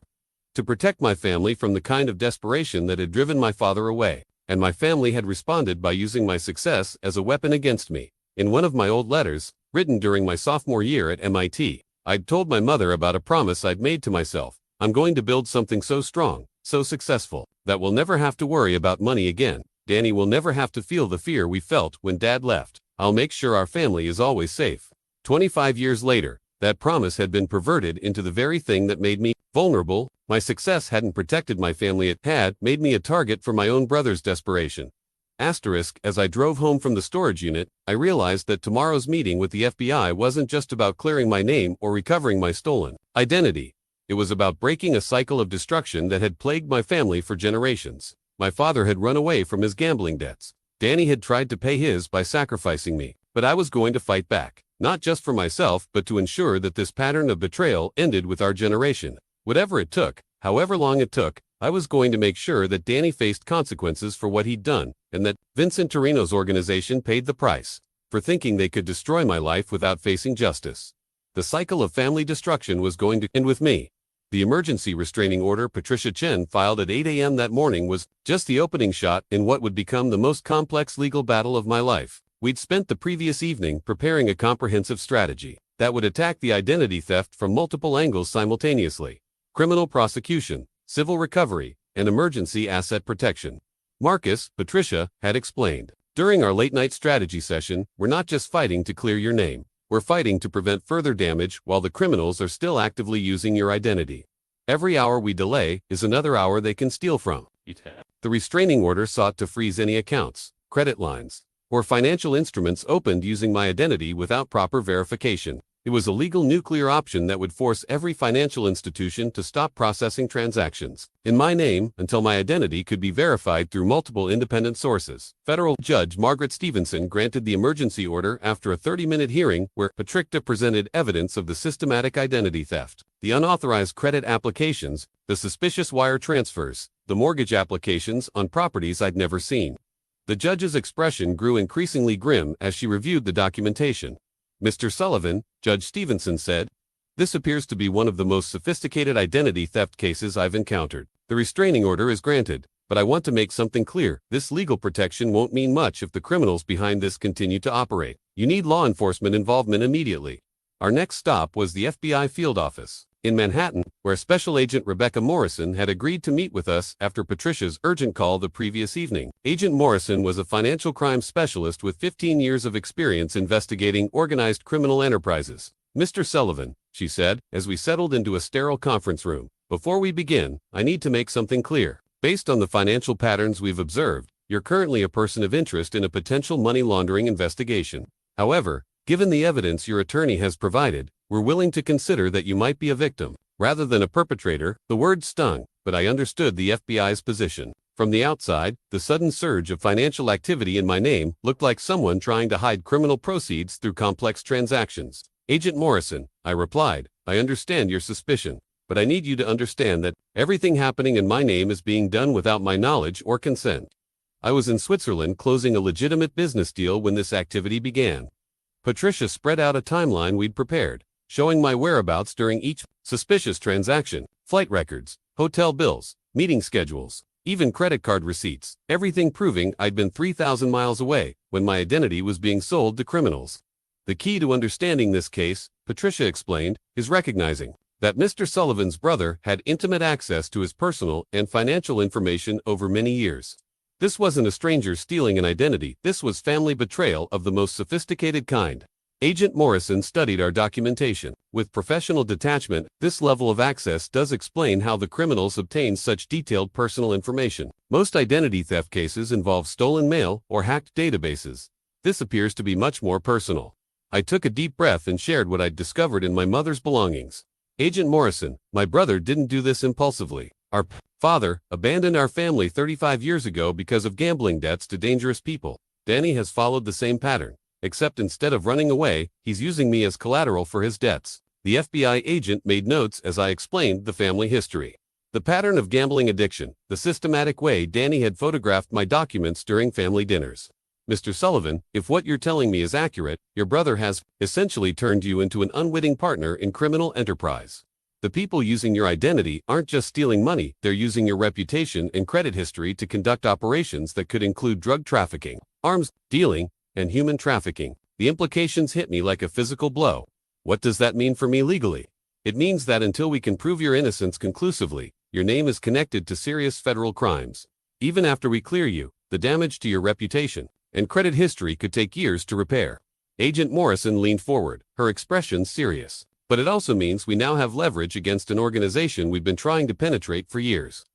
[SPEAKER 1] to protect my family from the kind of desperation that had driven my father away. And my family had responded by using my success as a weapon against me. In one of my old letters, written during my sophomore year at MIT, I'd told my mother about a promise I'd made to myself. I'm going to build something so strong, so successful, that we'll never have to worry about money again. Danny will never have to feel the fear we felt when Dad left. I'll make sure our family is always safe. 25 years later, that promise had been perverted into the very thing that made me vulnerable. My success hadn't protected my family, it had made me a target for my own brother's desperation. Asterisk, as I drove home from the storage unit, I realized that tomorrow's meeting with the FBI wasn't just about clearing my name or recovering my stolen identity. It was about breaking a cycle of destruction that had plagued my family for generations. My father had run away from his gambling debts. Danny had tried to pay his by sacrificing me, but I was going to fight back, not just for myself but to ensure that this pattern of betrayal ended with our generation. Whatever it took, however long it took, I was going to make sure that Danny faced consequences for what he'd done, and that Vincent Torrino's organization paid the price for thinking they could destroy my life without facing justice. The cycle of family destruction was going to end with me. The emergency restraining order Patricia Chen filed at 8 a.m. that morning was just the opening shot in what would become the most complex legal battle of my life. We'd spent the previous evening preparing a comprehensive strategy. that would attack the identity theft from multiple angles simultaneously: criminal prosecution, civil recovery, and emergency asset protection. Marcus, Patricia, had explained. During our late-night strategy session, we're not just fighting to clear your name. We're fighting to prevent further damage while the criminals are still actively using your identity. Every hour we delay is another hour they can steal from. The restraining order sought to freeze any accounts, credit lines, or financial instruments opened using my identity without proper verification. It was a legal nuclear option that would force every financial institution to stop processing transactions in my name until my identity could be verified through multiple independent sources. Federal Judge Margaret Stevenson granted the emergency order after a 30-minute hearing where Patricia presented evidence of the systematic identity theft, the unauthorized credit applications, the suspicious wire transfers, the mortgage applications on properties I'd never seen. The judge's expression grew increasingly grim as she reviewed the documentation. "Mr. Sullivan," Judge Stevenson said, "this appears to be one of the most sophisticated identity theft cases I've encountered. The restraining order is granted, but I want to make something clear. This legal protection won't mean much if the criminals behind this continue to operate. You need law enforcement involvement immediately." Our next stop was the FBI field office in Manhattan, where Special Agent Rebecca Morrison had agreed to meet with us after Patricia's urgent call the previous evening. Agent Morrison was a financial crime specialist with 15 years of experience investigating organized criminal enterprises. "Mr. Sullivan," she said, as we settled into a sterile conference room, "before we begin, I need to make something clear. Based on the financial patterns we've observed, you're currently a person of interest in a potential money laundering investigation. However, given the evidence your attorney has provided, we're willing to consider that you might be a victim, rather than a perpetrator." The word stung, but I understood the FBI's position. From the outside, the sudden surge of financial activity in my name looked like someone trying to hide criminal proceeds through complex transactions. "Agent Morrison," I replied, "I understand your suspicion, but I need you to understand that everything happening in my name is being done without my knowledge or consent. I was in Switzerland closing a legitimate business deal when this activity began." Patricia spread out a timeline we'd prepared, showing my whereabouts during each suspicious transaction: flight records, hotel bills, meeting schedules, even credit card receipts, everything proving I'd been 3,000 miles away when my identity was being sold to criminals. "The key to understanding this case," Patricia explained, "is recognizing that Mr. Sullivan's brother had intimate access to his personal and financial information over many years. This wasn't a stranger stealing an identity, this was family betrayal of the most sophisticated kind." Agent Morrison studied our documentation. With professional detachment, this level of access does explain how the criminals obtain such detailed personal information. Most identity theft cases involve stolen mail or hacked databases. This appears to be much more personal. I took a deep breath and shared what I'd discovered in my mother's belongings. "Agent Morrison, my brother didn't do this impulsively. Our father abandoned our family 35 years ago because of gambling debts to dangerous people. Danny has followed the same pattern. Except instead of running away, he's using me as collateral for his debts." The FBI agent made notes as I explained the family history. The pattern of gambling addiction, the systematic way Danny had photographed my documents during family dinners. "Mr. Sullivan, if what you're telling me is accurate, your brother has essentially turned you into an unwitting partner in criminal enterprise. The people using your identity aren't just stealing money, they're using your reputation and credit history to conduct operations that could include drug trafficking, arms dealing, and human trafficking." The implications hit me like a physical blow. What does that mean for me legally? It means that until we can prove your innocence conclusively, your name is connected to serious federal crimes. Even after we clear you, the damage to your reputation and credit history could take years to repair. Agent Morrison leaned forward, her expression serious. "But it also means we now have leverage against an organization we've been trying to penetrate for years.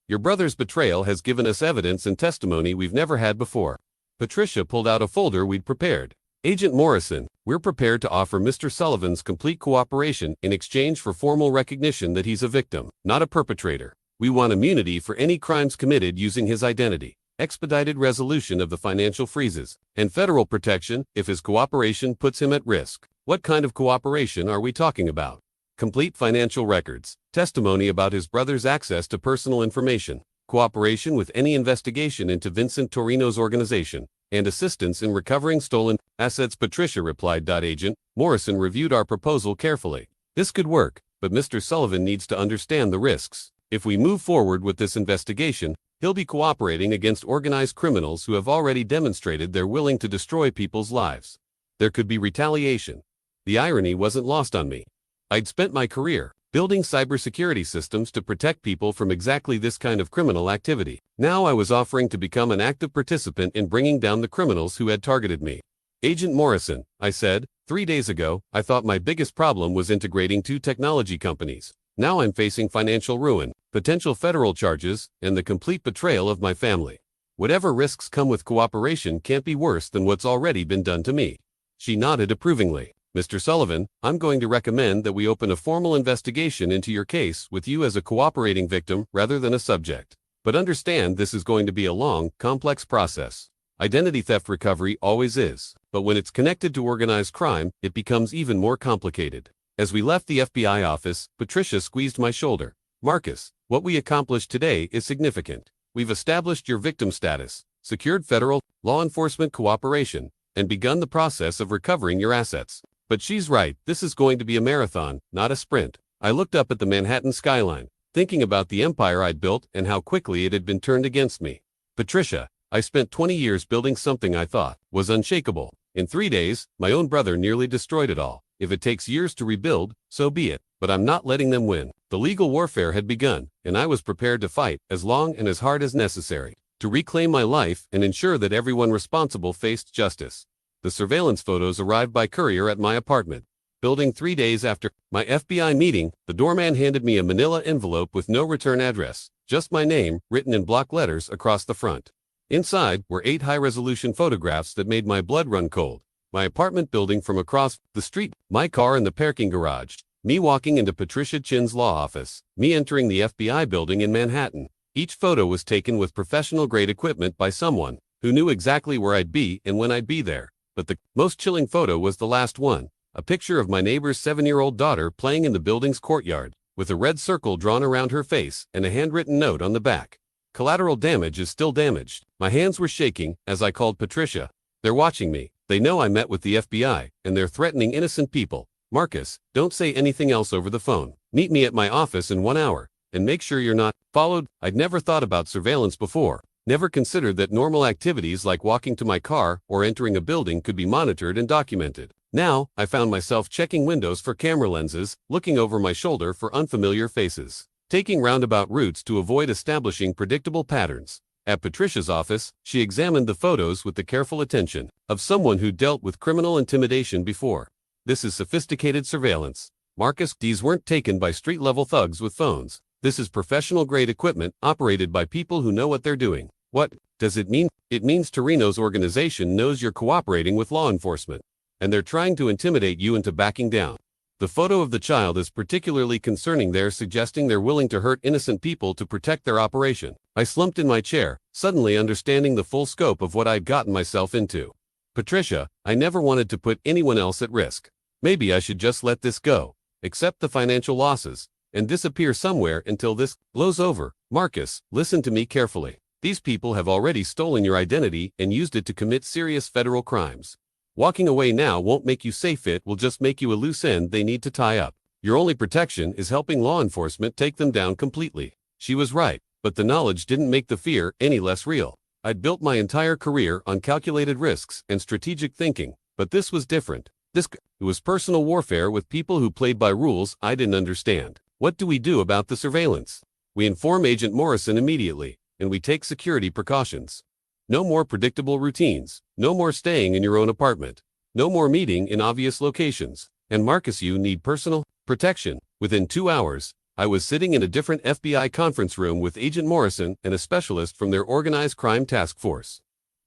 [SPEAKER 1] Your brother's betrayal has given us evidence and testimony we've never had before." Patricia pulled out a folder we'd prepared. "Agent Morrison, we're prepared to offer Mr. Sullivan's complete cooperation in exchange for formal recognition that he's a victim, not a perpetrator. We want immunity for any crimes committed using his identity, expedited resolution of the financial freezes, and federal protection if his cooperation puts him at risk." What kind of cooperation are we talking about? Complete financial records, testimony about his brother's access to personal information, cooperation with any investigation into Vincent Torrino's organization, and assistance in recovering stolen assets, Patricia replied. Agent Morrison reviewed our proposal carefully. "This could work, but Mr. Sullivan needs to understand the risks. If we move forward with this investigation, he'll be cooperating against organized criminals who have already demonstrated they're willing to destroy people's lives. There could be retaliation. The irony wasn't lost on me. I'd spent my career building cybersecurity systems to protect people from exactly this kind of criminal activity. Now I was offering to become an active participant in bringing down the criminals who had targeted me. Agent Morrison, I said, 3 days ago, I thought my biggest problem was integrating two technology companies. Now I'm facing financial ruin, potential federal charges, and the complete betrayal of my family. Whatever risks come with cooperation can't be worse than what's already been done to me. She nodded approvingly. Mr. Sullivan, I'm going to recommend that we open a formal investigation into your case with you as a cooperating victim rather than a subject. But understand this is going to be a long, complex process. Identity theft recovery always is, but when it's connected to organized crime, it becomes even more complicated. As we left the FBI office, Patricia squeezed my shoulder. Marcus, what we accomplished today is significant. We've established your victim status, secured federal law enforcement cooperation, and begun the process of recovering your assets. But she's right, this is going to be a marathon, not a sprint. I looked up at the Manhattan skyline, thinking about the empire I'd built and how quickly it had been turned against me. Patricia, I spent 20 years building something I thought was unshakable. In 3 days, my own brother nearly destroyed it all. If it takes years to rebuild, so be it. But I'm not letting them win. The legal warfare had begun, and I was prepared to fight as long and as hard as necessary to reclaim my life and ensure that everyone responsible faced justice. The surveillance photos arrived by courier at my apartment building 3 days after my FBI meeting. The doorman handed me a manila envelope with no return address, just my name written in block letters across the front. Inside were 8 high-resolution photographs that made my blood run cold. My apartment building from across the street, my car in the parking garage, me walking into Patricia Chin's law office, me entering the FBI building in Manhattan. Each photo was taken with professional-grade equipment by someone who knew exactly where I'd be and when I'd be there. But the most chilling photo was the last one, a picture of my neighbor's 7-year-old daughter playing in the building's courtyard, with a red circle drawn around her face and a handwritten note on the back. Collateral damage is still damaged. My hands were shaking as I called Patricia. They're watching me. They know I met with the FBI, and they're threatening innocent people. Marcus, don't say anything else over the phone. Meet me at my office in 1 hour, and make sure you're not followed. I'd never thought about surveillance before. Never considered that normal activities like walking to my car or entering a building could be monitored and documented. Now, I found myself checking windows for camera lenses, looking over my shoulder for unfamiliar faces, taking roundabout routes to avoid establishing predictable patterns. At Patricia's office, she examined the photos with the careful attention of someone who dealt with criminal intimidation before. This is sophisticated surveillance. Marcus, these weren't taken by street-level thugs with phones. This is professional-grade equipment operated by people who know what they're doing. What does it mean? It means Torrino's organization knows you're cooperating with law enforcement, and they're trying to intimidate you into backing down. The photo of the child is particularly concerning. They're suggesting they're willing to hurt innocent people to protect their operation. I slumped in my chair, suddenly understanding the full scope of what I'd gotten myself into. Patricia, I never wanted to put anyone else at risk. Maybe I should just let this go, accept the financial losses, and disappear somewhere until this blows over. Marcus, listen to me carefully. These people have already stolen your identity and used it to commit serious federal crimes. Walking away now won't make you safe. It will just make you a loose end they need to tie up. Your only protection is helping law enforcement take them down completely. She was right, but the knowledge didn't make the fear any less real. I'd built my entire career on calculated risks and strategic thinking, but this was different. It was personal warfare with people who played by rules I didn't understand. What do we do about the surveillance? We inform Agent Morrison immediately, and we take security precautions. No more predictable routines, no more staying in your own apartment, no more meeting in obvious locations. And Marcus, you need personal protection. Within 2 hours, I was sitting in a different FBI conference room with Agent Morrison and a specialist from their organized crime task force.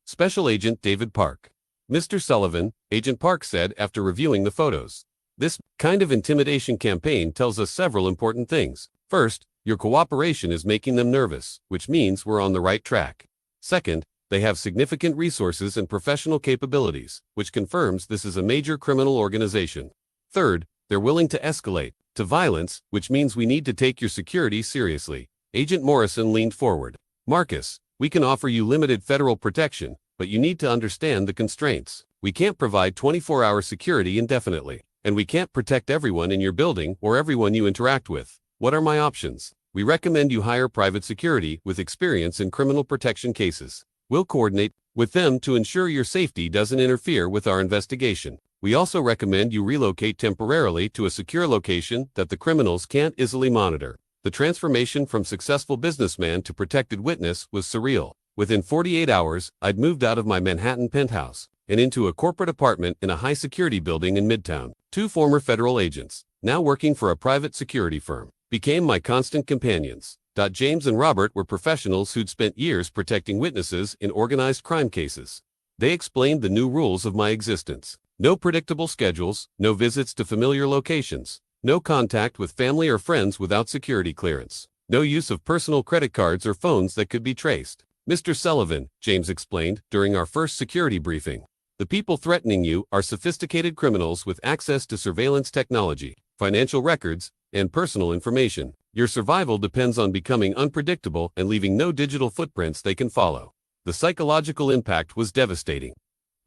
[SPEAKER 1] Special Agent David Park. Mr. Sullivan, Agent Park said after reviewing the photos. This kind of intimidation campaign tells us several important things. First, your cooperation is making them nervous, which means we're on the right track. Second, they have significant resources and professional capabilities, which confirms this is a major criminal organization. Third, they're willing to escalate to violence, which means we need to take your security seriously. Agent Morrison leaned forward. Marcus, we can offer you limited federal protection, but you need to understand the constraints. We can't provide 24-hour security indefinitely, and we can't protect everyone in your building or everyone you interact with. What are my options? We recommend you hire private security with experience in criminal protection cases. We'll coordinate with them to ensure your safety doesn't interfere with our investigation. We also recommend you relocate temporarily to a secure location that the criminals can't easily monitor. The transformation from successful businessman to protected witness was surreal. Within 48 hours, I'd moved out of my Manhattan penthouse and into a corporate apartment in a high-security building in Midtown. Two former federal agents, now working for a private security firm, became my constant companions. James and Robert were professionals who'd spent years protecting witnesses in organized crime cases. They explained the new rules of my existence. No predictable schedules, no visits to familiar locations, no contact with family or friends without security clearance, no use of personal credit cards or phones that could be traced. Mr. Sullivan, James explained during our first security briefing, the people threatening you are sophisticated criminals with access to surveillance technology, financial records, and personal information. Your survival depends on becoming unpredictable and leaving no digital footprints they can follow. The psychological impact was devastating.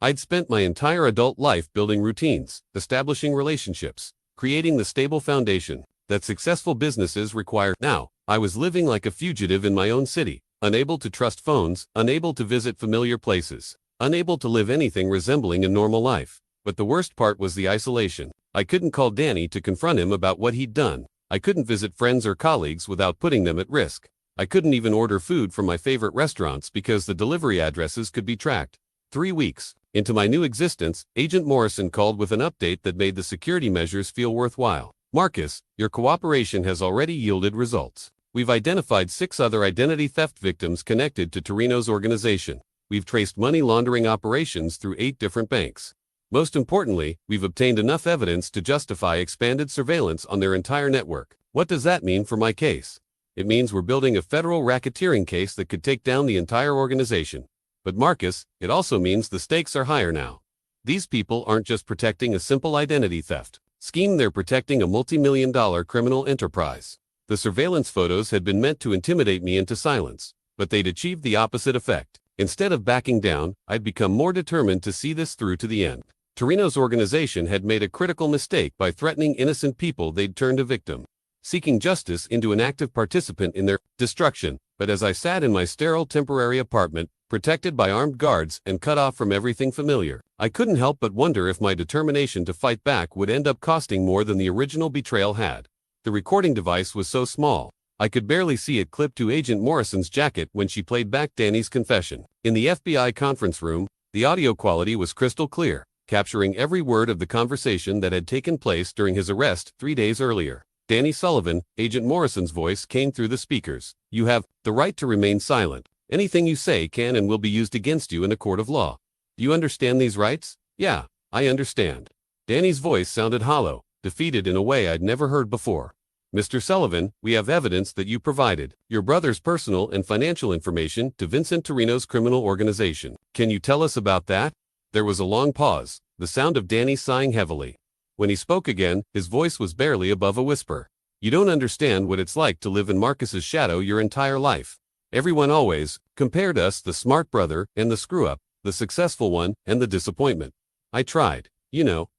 [SPEAKER 1] I'd spent my entire adult life building routines, establishing relationships, creating the stable foundation that successful businesses require. Now, I was living like a fugitive in my own city, unable to trust phones, unable to visit familiar places, unable to live anything resembling a normal life. But the worst part was the isolation. I couldn't call Danny to confront him about what he'd done. I couldn't visit friends or colleagues without putting them at risk. I couldn't even order food from my favorite restaurants because the delivery addresses could be tracked. 3 weeks into my new existence, Agent Morrison called with an update that made the security measures feel worthwhile. Marcus, your cooperation has already yielded results. We've identified 6 other identity theft victims connected to Torrino's organization. We've traced money laundering operations through 8 different banks. Most importantly, we've obtained enough evidence to justify expanded surveillance on their entire network. What does that mean for my case? It means we're building a federal racketeering case that could take down the entire organization. But Marcus, it also means the stakes are higher now. These people aren't just protecting a simple identity theft scheme, they're protecting a multi-million-dollar criminal enterprise. The surveillance photos had been meant to intimidate me into silence, but they'd achieved the opposite effect. Instead of backing down, I'd become more determined to see this through to the end. Torrino's organization had made a critical mistake by threatening innocent people they'd turned a victim, seeking justice into an active participant in their destruction. But as I sat in my sterile temporary apartment, protected by armed guards and cut off from everything familiar, I couldn't help but wonder if my determination to fight back would end up costing more than the original betrayal had. The recording device was so small, I could barely see it clipped to Agent Morrison's jacket when she played back Danny's confession. In the FBI conference room, the audio quality was crystal clear, capturing every word of the conversation that had taken place during his arrest 3 days earlier. Danny Sullivan, Agent Morrison's voice came through the speakers. You have the right to remain silent. Anything you say can and will be used against you in a court of law. Do you understand these rights? Yeah, I understand. Danny's voice sounded hollow, defeated in a way I'd never heard before. Mr. Sullivan, we have evidence that you provided your brother's personal and financial information to Vincent Torrino's criminal organization. Can you tell us about that? There was a long pause, the sound of Danny sighing heavily. When he spoke again, his voice was barely above a whisper. You don't understand what it's like to live in Marcus's shadow your entire life. Everyone always compared us, the smart brother and the screw-up, the successful one and the disappointment. I tried.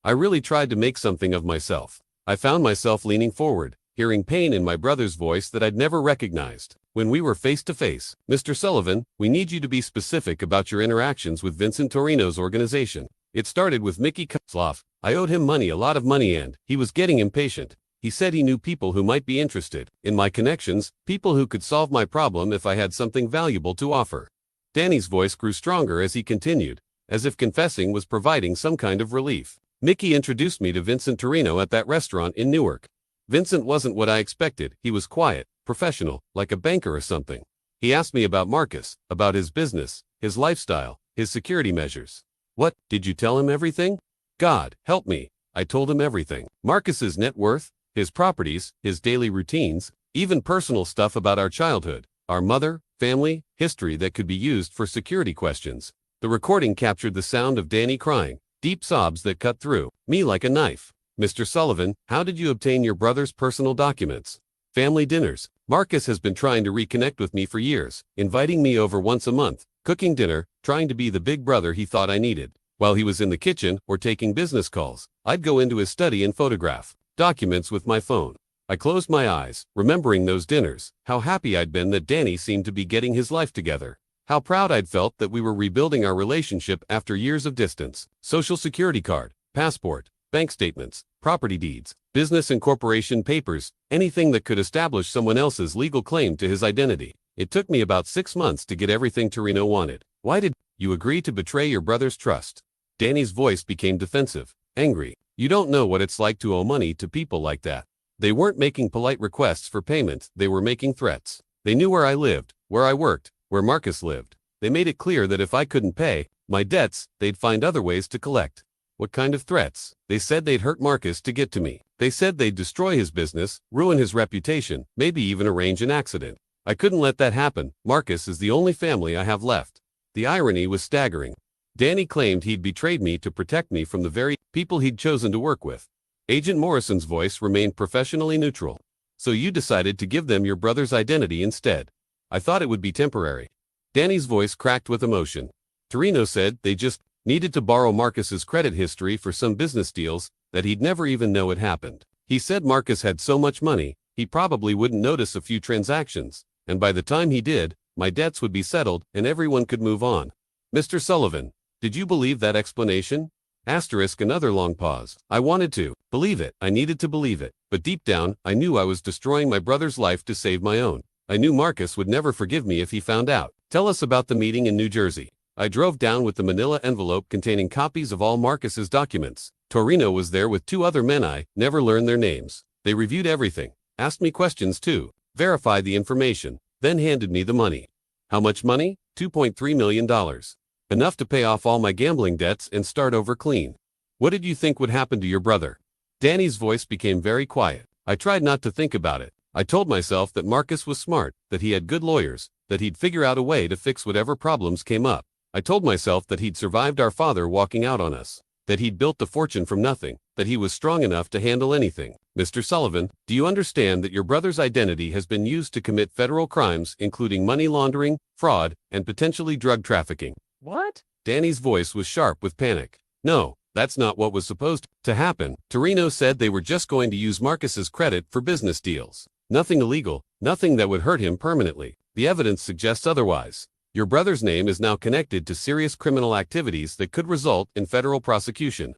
[SPEAKER 1] I really tried to make something of myself. I found myself leaning forward, hearing pain in my brother's voice that I'd never recognized. When we were face to face, Mr. Sullivan, we need you to be specific about your interactions with Vincent Torrino's organization. It started with Mickey Kozloff. I owed him money, a lot of money, and he was getting impatient. He said he knew people who might be interested in my connections, people who could solve my problem if I had something valuable to offer. Danny's voice grew stronger as he continued, as if confessing was providing some kind of relief. Mickey introduced me to Vincent Torrino at that restaurant in Newark. Vincent wasn't what I expected. He was quiet, professional, like a banker or something. He asked me about Marcus, about his business, his lifestyle, his security measures. What, did you tell him everything? God, help me. I told him everything. Marcus's net worth, his properties, his daily routines, even personal stuff about our childhood, our mother, family, history that could be used for security questions. The recording captured the sound of Danny crying, deep sobs that cut through me like a knife. Mr. Sullivan, how did you obtain your brother's personal documents? Family dinners. Marcus has been trying to reconnect with me for years, inviting me over once a month, cooking dinner, trying to be the big brother he thought I needed. While he was in the kitchen or taking business calls, I'd go into his study and photograph documents with my phone. I closed my eyes, remembering those dinners, how happy I'd been that Danny seemed to be getting his life together. How proud I'd felt that we were rebuilding our relationship after years of distance. Social security card. passport, bank statements, property deeds, business and corporation papers, anything that could establish someone else's legal claim to his identity. It took me about 6 months to get everything Torrino wanted. Why did you agree to betray your brother's trust? Danny's voice became defensive, angry. You don't know what it's like to owe money to people like that. They weren't making polite requests for payment, they were making threats. They knew where I lived, where I worked, where Marcus lived. They made it clear that if I couldn't pay my debts, they'd find other ways to collect. What kind of threats? They said they'd hurt Marcus to get to me. They said they'd destroy his business, ruin his reputation, maybe even arrange an accident. I couldn't let that happen. Marcus is the only family I have left. The irony was staggering. Danny claimed he'd betrayed me to protect me from the very people he'd chosen to work with. Agent Morrison's voice remained professionally neutral. So you decided to give them your brother's identity instead. I thought it would be temporary. Danny's voice cracked with emotion. Torrino said they just needed to borrow Marcus's credit history for some business deals that he'd never even know had happened. He said Marcus had so much money, he probably wouldn't notice a few transactions, and by the time he did, my debts would be settled and everyone could move on. Mr. Sullivan, did you believe that explanation? Another long pause. I wanted to believe it. I needed to believe it. But deep down, I knew I was destroying my brother's life to save my own. I knew Marcus would never forgive me if he found out. Tell us about the meeting in New Jersey. I drove down with the manila envelope containing copies of all Marcus's documents. Torrino was there with 2 other men. I never learned their names. They reviewed everything, asked me questions too, verified the information, then handed me the money. How much money? $2.3 million. Enough to pay off all my gambling debts and start over clean. What did you think would happen to your brother? Danny's voice became very quiet. I tried not to think about it. I told myself that Marcus was smart, that he had good lawyers, that he'd figure out a way to fix whatever problems came up. I told myself that he'd survived our father walking out on us, that he'd built the fortune from nothing, that he was strong enough to handle anything. Mr. Sullivan, do you understand that your brother's identity has been used to commit federal crimes, including money laundering, fraud, and potentially drug trafficking?
[SPEAKER 2] What?
[SPEAKER 1] Danny's voice was sharp with panic. No, that's not what was supposed to happen. Torrino said they were just going to use Marcus's credit for business deals. Nothing illegal, nothing that would hurt him permanently. The evidence suggests otherwise. Your brother's name is now connected to serious criminal activities that could result in federal prosecution.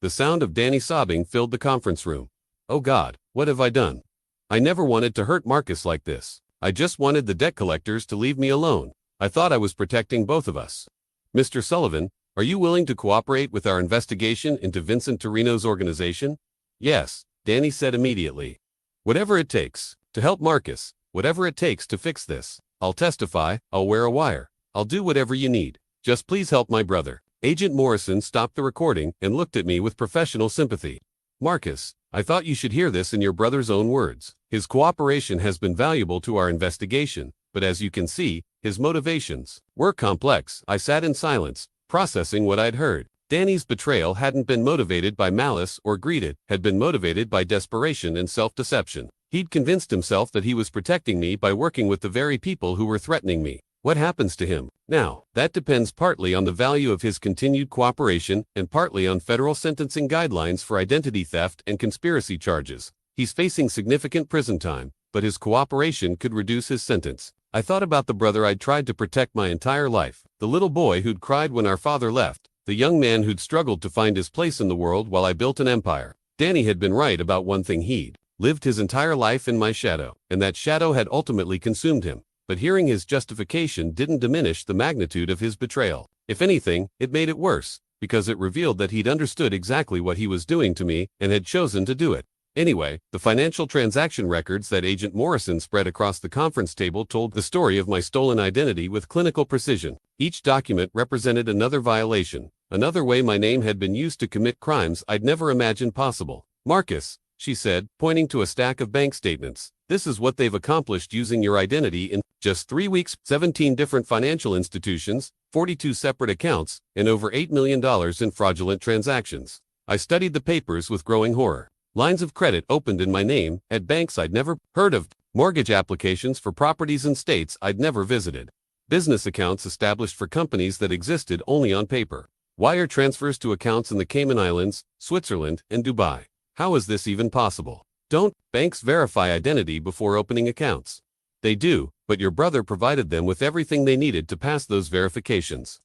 [SPEAKER 1] The sound of Danny sobbing filled the conference room. Oh God, what have I done? I never wanted to hurt Marcus like this. I just wanted the debt collectors to leave me alone. I thought I was protecting both of us. Mr. Sullivan, are you willing to cooperate with our investigation into Vincent Torrino's organization? Yes, Danny said immediately. Whatever it takes, to help Marcus, whatever it takes to fix this. I'll testify, I'll wear a wire. I'll do whatever you need. Just please help my brother. Agent Morrison stopped the recording and looked at me with professional sympathy. Marcus, I thought you should hear this in your brother's own words. His cooperation has been valuable to our investigation, but as you can see, his motivations were complex. I sat in silence, processing what I'd heard. Danny's betrayal hadn't been motivated by malice or greed, it had been motivated by desperation and self-deception. He'd convinced himself that he was protecting me by working with the very people who were threatening me. What happens to him now? That depends partly on the value of his continued cooperation and partly on federal sentencing guidelines for identity theft and conspiracy charges. He's facing significant prison time, but his cooperation could reduce his sentence. I thought about the brother I'd tried to protect my entire life, the little boy who'd cried when our father left, the young man who'd struggled to find his place in the world while I built an empire. Danny had been right about one thing: he'd lived his entire life in my shadow, and that shadow had ultimately consumed him. But hearing his justification didn't diminish the magnitude of his betrayal. If anything, it made it worse, because it revealed that he'd understood exactly what he was doing to me and had chosen to do it. Anyway, the financial transaction records that Agent Morrison spread across the conference table told the story of my stolen identity with clinical precision. Each document represented another violation, another way my name had been used to commit crimes I'd never imagined possible. Marcus, she said, pointing to a stack of bank statements. This is what they've accomplished using your identity in just 3 weeks: 17 different financial institutions, 42 separate accounts, and over $8 million in fraudulent transactions. I studied the papers with growing horror. Lines of credit opened in my name at banks I'd never heard of, mortgage applications for properties in states I'd never visited, business accounts established for companies that existed only on paper, wire transfers to accounts in the Cayman Islands, Switzerland, and Dubai. How is this even possible? Don't banks verify identity before opening accounts? They do, but your brother provided them with everything they needed to pass those verifications.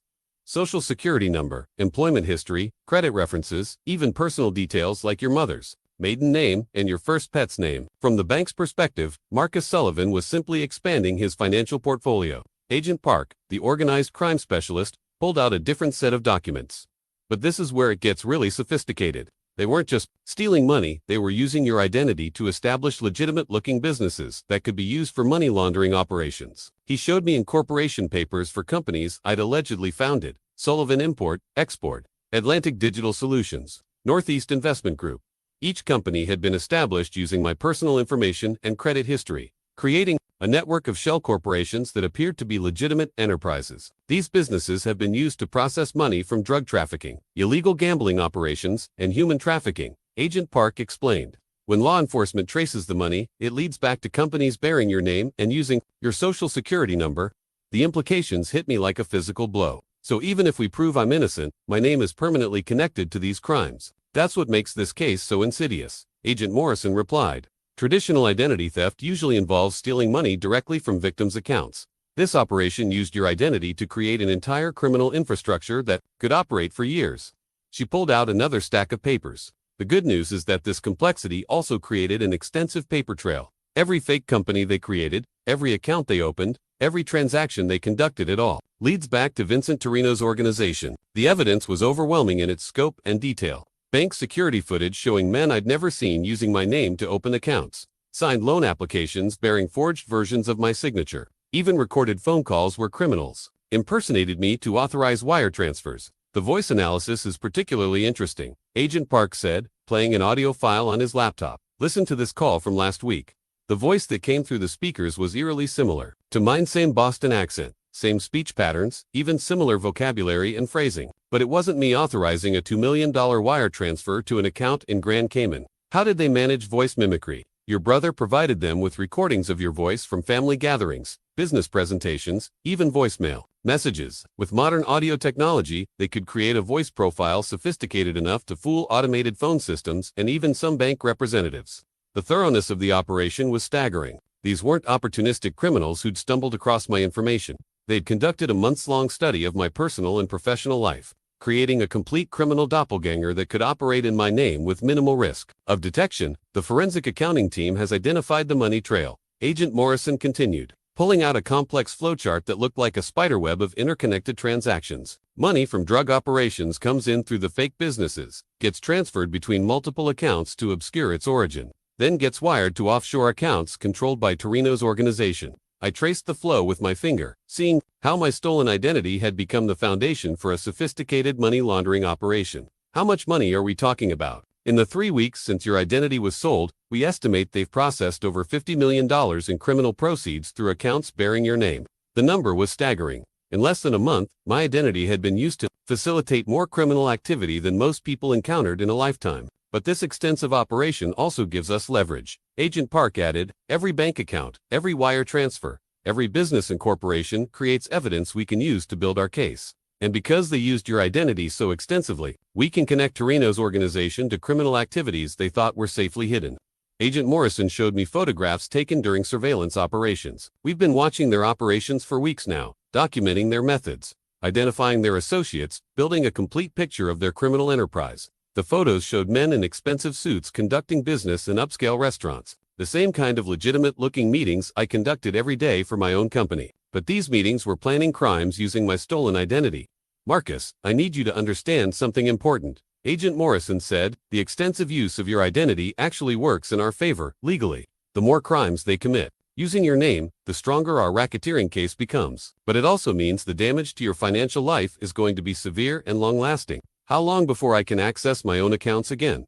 [SPEAKER 1] social security number, employment history, credit references, even personal details like your mother's maiden name and your first pet's name. From the bank's perspective, Marcus Sullivan was simply expanding his financial portfolio. Agent Park, the organized crime specialist, pulled out a different set of documents. But this is where it gets really sophisticated. They weren't just stealing money, they were using your identity to establish legitimate-looking businesses that could be used for money laundering operations. He showed me incorporation papers for companies I'd allegedly founded: Sullivan Import, Export, Atlantic Digital Solutions, Northeast Investment Group. Each company had been established using my personal information and credit history, creating a network of shell corporations that appeared to be legitimate enterprises. These businesses have been used to process money from drug trafficking, illegal gambling operations, and human trafficking, Agent Park explained. When law enforcement traces the money, it leads back to companies bearing your name and using your social security number. The implications hit me like a physical blow. So even if we prove I'm innocent, my name is permanently connected to these crimes. That's what makes this case so insidious, Agent Morrison replied. Traditional identity theft usually involves stealing money directly from victims' accounts. This operation used your identity to create an entire criminal infrastructure that could operate for years. She pulled out another stack of papers. The good news is that this complexity also created an extensive paper trail. Every fake company they created, every account they opened, every transaction they conducted, it all leads back to Vincent Torrino's organization. The evidence was overwhelming in its scope and detail. Bank security footage showing men I'd never seen using my name to open accounts, signed loan applications bearing forged versions of my signature, even recorded phone calls where criminals impersonated me to authorize wire transfers. The voice analysis is particularly interesting, Agent Park said, playing an audio file on his laptop. Listen to this call from last week. The voice that came through the speakers was eerily similar to mine, same Boston accent, same speech patterns, even similar vocabulary and phrasing. But it wasn't me authorizing a $2 million wire transfer to an account in Grand Cayman. How did they manage voice mimicry? Your brother provided them with recordings of your voice from family gatherings, business presentations, even voicemail messages. With modern audio technology, they could create a voice profile sophisticated enough to fool automated phone systems and even some bank representatives. The thoroughness of the operation was staggering. These weren't opportunistic criminals who'd stumbled across my information. They'd conducted a months-long study of my personal and professional life, creating a complete criminal doppelganger that could operate in my name with minimal risk of detection. The forensic accounting team has identified the money trail, Agent Morrison continued, pulling out a complex flowchart that looked like a spiderweb of interconnected transactions. Money from drug operations comes in through the fake businesses, gets transferred between multiple accounts to obscure its origin, then gets wired to offshore accounts controlled by Torrino's organization. I traced the flow with my finger, seeing how my stolen identity had become the foundation for a sophisticated money laundering operation. How much money are we talking about? In the 3 weeks since your identity was sold, we estimate they've processed over $50 million in criminal proceeds through accounts bearing your name. The number was staggering. In less than a month, my identity had been used to facilitate more criminal activity than most people encountered in a lifetime. But this extensive operation also gives us leverage, Agent Park added. Every bank account, every wire transfer, every business incorporation creates evidence we can use to build our case. And because they used your identity so extensively, we can connect Torrino's organization to criminal activities they thought were safely hidden. Agent Morrison showed me photographs taken during surveillance operations. We've been watching their operations for weeks now, documenting their methods, identifying their associates, building a complete picture of their criminal enterprise. The photos showed men in expensive suits conducting business in upscale restaurants, the same kind of legitimate-looking meetings I conducted every day for my own company. But these meetings were planning crimes using my stolen identity. Marcus, I need you to understand something important, Agent Morrison said. The extensive use of your identity actually works in our favor, legally. The more crimes they commit using your name, the stronger our racketeering case becomes. But it also means the damage to your financial life is going to be severe and long-lasting. How long before I can access my own accounts again?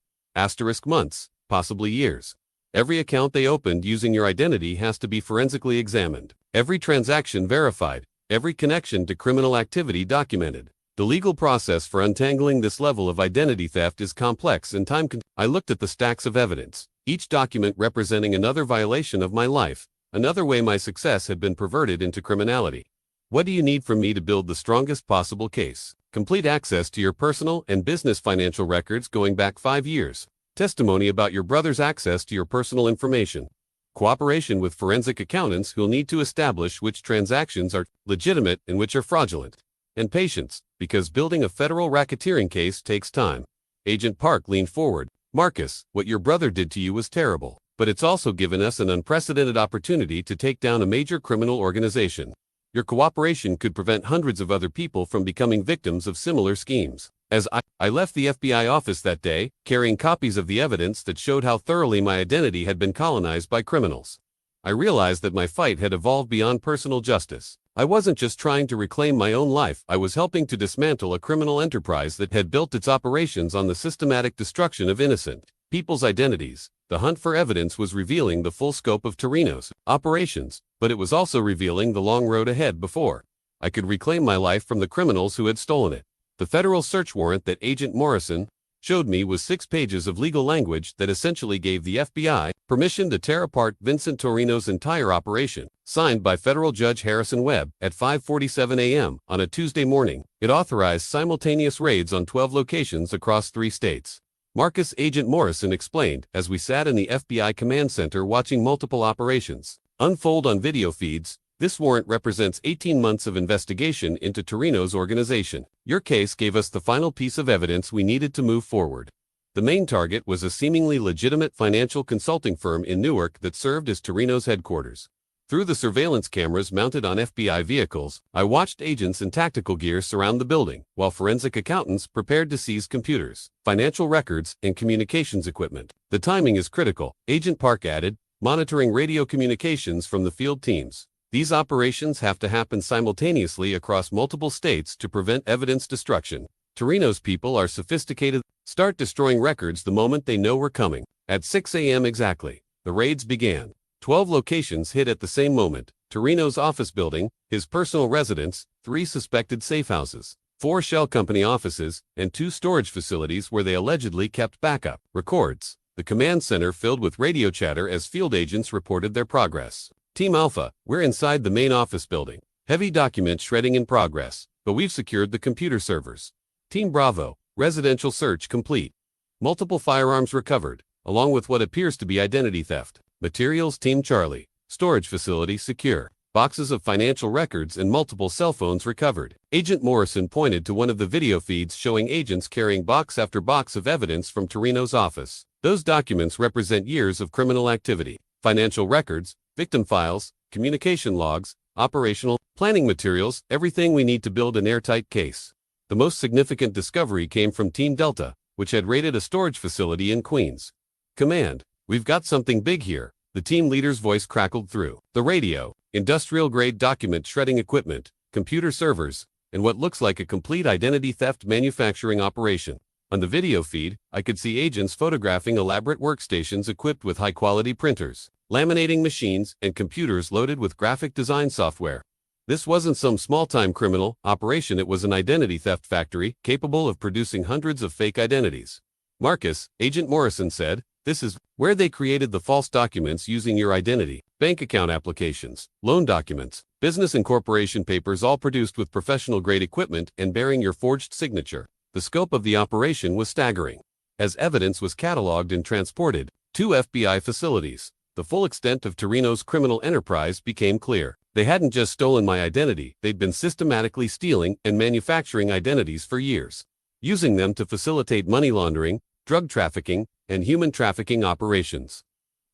[SPEAKER 1] Months, possibly years. Every account they opened using your identity has to be forensically examined, every transaction verified, every connection to criminal activity documented. The legal process for untangling this level of identity theft is complex and time-consuming. I looked at the stacks of evidence, each document representing another violation of my life, another way my success had been perverted into criminality. What do you need from me to build the strongest possible case? Complete access to your personal and business financial records going back 5 years. Testimony about your brother's access to your personal information. Cooperation with forensic accountants who'll need to establish which transactions are legitimate and which are fraudulent. And patience. because building a federal racketeering case takes time. Agent Park leaned forward. Marcus, what your brother did to you was terrible, but it's also given us an unprecedented opportunity to take down a major criminal organization. Your cooperation could prevent hundreds of other people from becoming victims of similar schemes. As I left the FBI office that day, carrying copies of the evidence that showed how thoroughly my identity had been colonized by criminals, I realized that my fight had evolved beyond personal justice. I wasn't just trying to reclaim my own life, I was helping to dismantle a criminal enterprise that had built its operations on the systematic destruction of innocent people's identities. The hunt for evidence was revealing the full scope of Torrino's operations, but it was also revealing the long road ahead before I could reclaim my life from the criminals who had stolen it. The federal search warrant that Agent Morrison showed me was 6 pages of legal language that essentially gave the FBI permission to tear apart Vincent Torrino's entire operation, signed by federal judge Harrison Webb at 5:47 a.m. on a Tuesday morning. It authorized simultaneous raids on 12 locations across 3 states. Marcus, Agent Morrison explained as we sat in the FBI command center watching multiple operations unfold on video feeds. This warrant represents 18 months of investigation into Torrino's organization. Your case gave us the final piece of evidence we needed to move forward. The main target was a seemingly legitimate financial consulting firm in Newark that served as Torrino's headquarters. Through the surveillance cameras mounted on FBI vehicles, I watched agents in tactical gear surround the building, while forensic accountants prepared to seize computers, financial records, and communications equipment. The timing is critical, Agent Park added, monitoring radio communications from the field teams. These operations have to happen simultaneously across multiple states to prevent evidence destruction. Torrino's people are sophisticated. Start destroying records the moment they know we're coming. At 6 a.m. exactly, the raids began. 12 locations hit at the same moment: Torrino's office building, his personal residence, 3 suspected safe houses, 4 shell company offices, and 2 storage facilities where they allegedly kept backup records. The command center filled with radio chatter as field agents reported their progress. Team Alpha, we're inside the main office building. Heavy document shredding in progress, but we've secured the computer servers. Team Bravo, residential search complete. Multiple firearms recovered, along with what appears to be identity theft. Materials. Team Charlie, storage facility secure. Boxes of financial records and multiple cell phones recovered. Agent Morrison pointed to one of the video feeds showing agents carrying box after box of evidence from Torrino's office. Those documents represent years of criminal activity. Financial records, victim files, communication logs, operational planning materials, everything we need to build an airtight case. The most significant discovery came from Team Delta, which had raided a storage facility in Queens. Command, we've got something big here. The team leader's voice crackled through the radio. Industrial-grade document shredding equipment, computer servers, and what looks like a complete identity theft manufacturing operation. On the video feed, I could see agents photographing elaborate workstations equipped with high-quality printers, laminating machines, and computers loaded with graphic design software. This wasn't some small-time criminal operation, it was an identity theft factory capable of producing hundreds of fake identities. Marcus, Agent Morrison said, this is where they created the false documents using your identity. Bank account applications, loan documents, business and corporation papers, all produced with professional-grade equipment and bearing your forged signature. The scope of the operation was staggering. As evidence was cataloged and transported to FBI facilities, the full extent of Torrino's criminal enterprise became clear. They hadn't just stolen my identity, they'd been systematically stealing and manufacturing identities for years, using them to facilitate money laundering, drug trafficking, and human trafficking operations.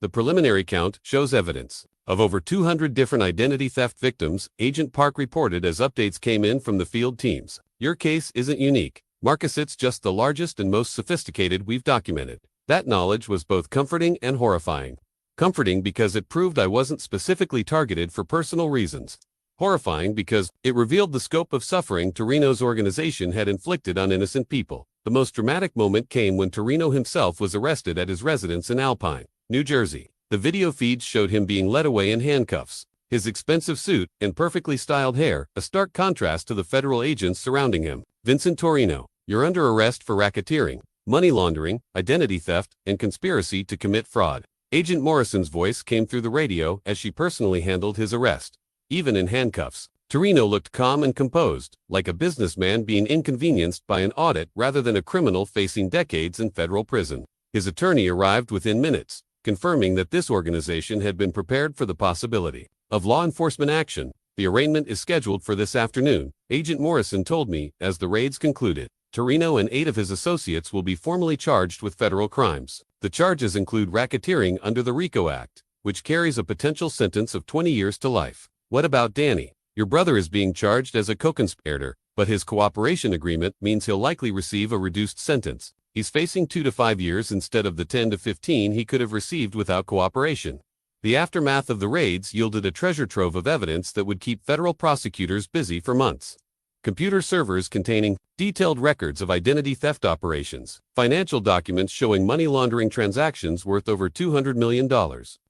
[SPEAKER 1] The preliminary count shows evidence of over 200 different identity theft victims, Agent Park reported as updates came in from the field teams. Your case isn't unique, Marcus, it's just the largest and most sophisticated we've documented. That knowledge was both comforting and horrifying. Comforting because it proved I wasn't specifically targeted for personal reasons. Horrifying because it revealed the scope of suffering Torrino's organization had inflicted on innocent people. The most dramatic moment came when Torrino himself was arrested at his residence in Alpine, New Jersey. The video feeds showed him being led away in handcuffs, his expensive suit and perfectly styled hair, a stark contrast to the federal agents surrounding him. Vincent Torrino, you're under arrest for racketeering, money laundering, identity theft, and conspiracy to commit fraud. Agent Morrison's voice came through the radio as she personally handled his arrest. Even in handcuffs, Torrino looked calm and composed, like a businessman being inconvenienced by an audit rather than a criminal facing decades in federal prison. His attorney arrived within minutes, confirming that this organization had been prepared for the possibility of law enforcement action. The arraignment is scheduled for this afternoon, Agent Morrison told me as the raids concluded. Torrino and 8 of his associates will be formally charged with federal crimes. The charges include racketeering under the RICO Act, which carries a potential sentence of 20 years to life. What about Danny? Your brother is being charged as a co-conspirator, but his cooperation agreement means he'll likely receive a reduced sentence. He's facing 2 to 5 years instead of the 10 to 15 he could have received without cooperation. The aftermath of the raids yielded a treasure trove of evidence that would keep federal prosecutors busy for months. Computer servers containing detailed records of identity theft operations, financial documents showing money laundering transactions worth over $200 million,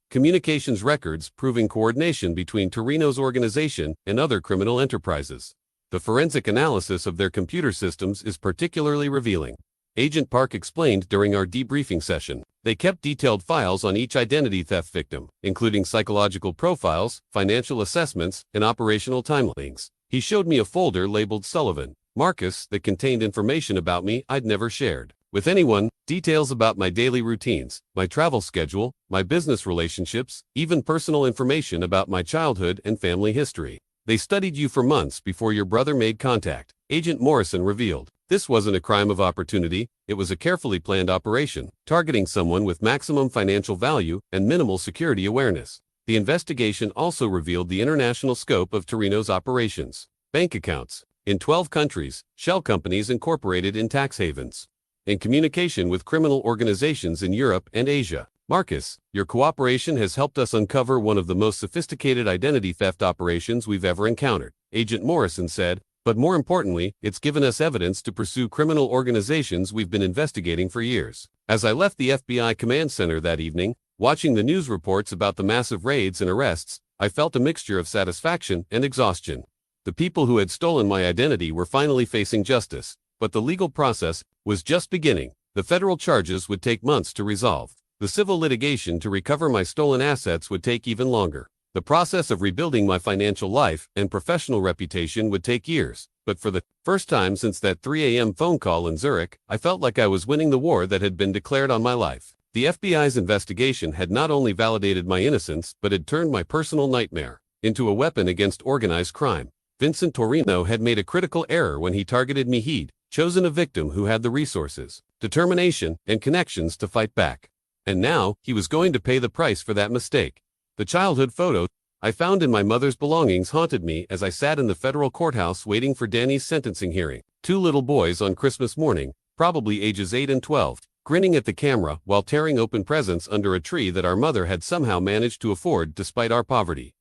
[SPEAKER 1] communications records proving coordination between Torrino's organization and other criminal enterprises. The forensic analysis of their computer systems is particularly revealing. Agent Park explained during our debriefing session. They kept detailed files on each identity theft victim, including psychological profiles, financial assessments, and operational timelines. He showed me a folder labeled Sullivan, Marcus that contained information about me I'd never shared with anyone, details about my daily routines, my travel schedule, my business relationships, even personal information about my childhood and family history. They studied you for months before your brother made contact, Agent Morrison revealed. This wasn't a crime of opportunity, it was a carefully planned operation, targeting someone with maximum financial value and minimal security awareness. The investigation also revealed the international scope of Torrino's operations. Bank accounts in 12 countries, shell companies incorporated in tax havens, and communication with criminal organizations in Europe and Asia. Marcus, your cooperation has helped us uncover one of the most sophisticated identity theft operations we've ever encountered, Agent Morrison said, but more importantly, it's given us evidence to pursue criminal organizations we've been investigating for years. As I left the FBI command center that evening, watching the news reports about the massive raids and arrests, I felt a mixture of satisfaction and exhaustion. The people who had stolen my identity were finally facing justice, but the legal process was just beginning. The federal charges would take months to resolve. The civil litigation to recover my stolen assets would take even longer. The process of rebuilding my financial life and professional reputation would take years, but for the first time since that 3 a.m. phone call in Zurich, I felt like I was winning the war that had been declared on my life. The FBI's investigation had not only validated my innocence but had turned my personal nightmare into a weapon against organized crime. Vincent Torrino had made a critical error when he targeted me. He'd chosen a victim who had the resources, determination, and connections to fight back. And now, he was going to pay the price for that mistake. The childhood photo I found in my mother's belongings haunted me as I sat in the federal courthouse waiting for Danny's sentencing hearing. 2 little boys on Christmas morning, probably ages 8 and 12, grinning at the camera while tearing open presents under a tree that our mother had somehow managed to afford despite our poverty.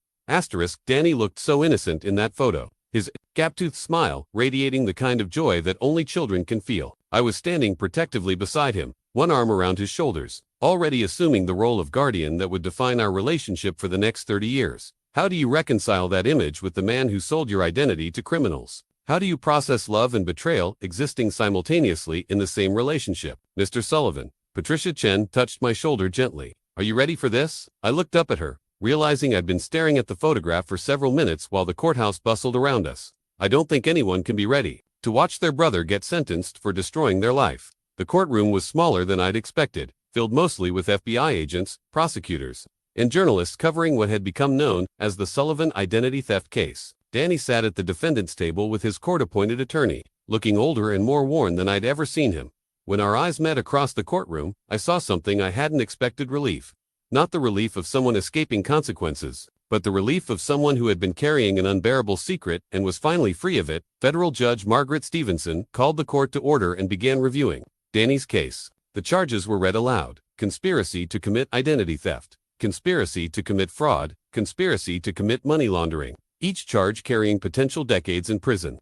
[SPEAKER 1] Danny looked so innocent in that photo, his gap-toothed smile radiating the kind of joy that only children can feel. I was standing protectively beside him, one arm around his shoulders, already assuming the role of guardian that would define our relationship for the next 30 years. How do you reconcile that image with the man who sold your identity to criminals? How do you process love and betrayal existing simultaneously in the same relationship? Mr. Sullivan, Patricia Chen touched my shoulder gently. Are you ready for this? I looked up at her, realizing I'd been staring at the photograph for several minutes while the courthouse bustled around us. I don't think anyone can be ready to watch their brother get sentenced for destroying their life. The courtroom was smaller than I'd expected, filled mostly with FBI agents, prosecutors, and journalists covering what had become known as the Sullivan identity theft case. Danny sat at the defendant's table with his court-appointed attorney, looking older and more worn than I'd ever seen him. When our eyes met across the courtroom, I saw something I hadn't expected: relief. Not the relief of someone escaping consequences, but the relief of someone who had been carrying an unbearable secret and was finally free of it. Federal Judge Margaret Stevenson called the court to order and began reviewing Danny's case. The charges were read aloud: conspiracy to commit identity theft, conspiracy to commit fraud, conspiracy to commit money laundering, each charge carrying potential decades in prison.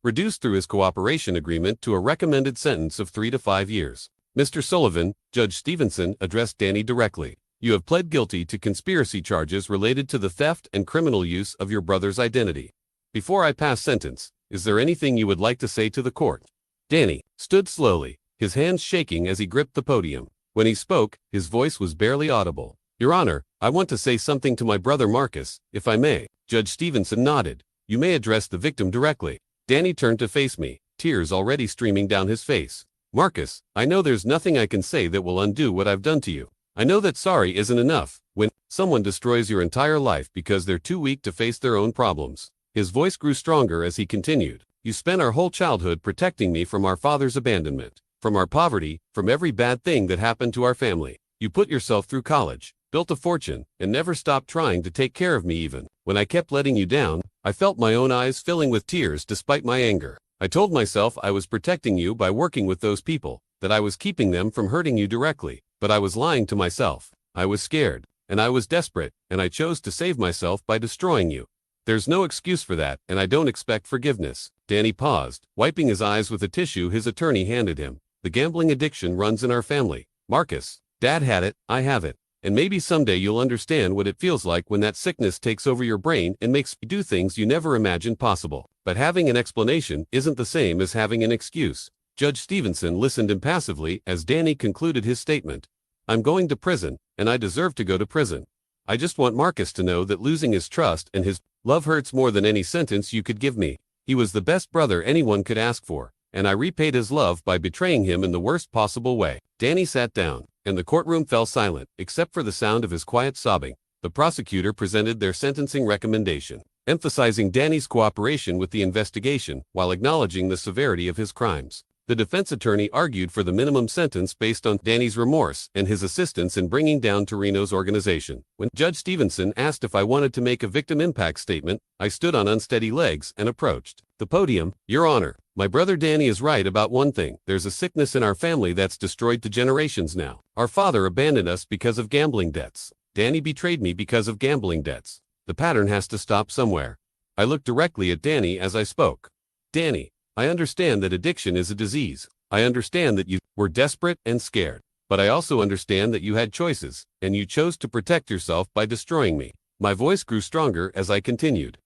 [SPEAKER 1] Reduced through his cooperation agreement to a recommended sentence of 3 to 5 years. Mr. Sullivan, Judge Stevenson addressed Danny directly. You have pled guilty to conspiracy charges related to the theft and criminal use of your brother's identity. Before I pass sentence, is there anything you would like to say to the court? Danny stood slowly, his hands shaking as he gripped the podium. When he spoke, his voice was barely audible. Your Honor, I want to say something to my brother Marcus, if I may. Judge Stevenson nodded. You may address the victim directly. Danny turned to face me, tears already streaming down his face. Marcus, I know there's nothing I can say that will undo what I've done to you. I know that sorry isn't enough when someone destroys your entire life because they're too weak to face their own problems. His voice grew stronger as he continued. You spent our whole childhood protecting me from our father's abandonment, from our poverty, from every bad thing that happened to our family. You put yourself through college, built a fortune, and never stopped trying to take care of me even when I kept letting you down. I felt my own eyes filling with tears despite my anger. I told myself I was protecting you by working with those people, that I was keeping them from hurting you directly, but I was lying to myself. I was scared, and I was desperate, and I chose to save myself by destroying you. There's no excuse for that, and I don't expect forgiveness. Danny paused, wiping his eyes with a tissue his attorney handed him. The gambling addiction runs in our family. Marcus, Dad had it, I have it. And maybe someday you'll understand what it feels like when that sickness takes over your brain and makes you do things you never imagined possible. But having an explanation isn't the same as having an excuse. Judge Stevenson listened impassively as Danny concluded his statement. I'm going to prison, and I deserve to go to prison. I just want Marcus to know that losing his trust and his love hurts more than any sentence you could give me. He was the best brother anyone could ask for, and I repaid his love by betraying him in the worst possible way. Danny sat down, and the courtroom fell silent, except for the sound of his quiet sobbing. The prosecutor presented their sentencing recommendation, emphasizing Danny's cooperation with the investigation while acknowledging the severity of his crimes. The defense attorney argued for the minimum sentence based on Danny's remorse and his assistance in bringing down Torrino's organization. When Judge Stevenson asked if I wanted to make a victim impact statement, I stood on unsteady legs and approached the podium. Your Honor, my brother Danny is right about one thing. There's a sickness in our family that's destroyed the generations now. Our father abandoned us because of gambling debts. Danny betrayed me because of gambling debts. The pattern has to stop somewhere. I looked directly at Danny as I spoke. Danny, I understand that addiction is a disease. I understand that you were desperate and scared. But I also understand that you had choices, and you chose to protect yourself by destroying me. My voice grew stronger as I continued.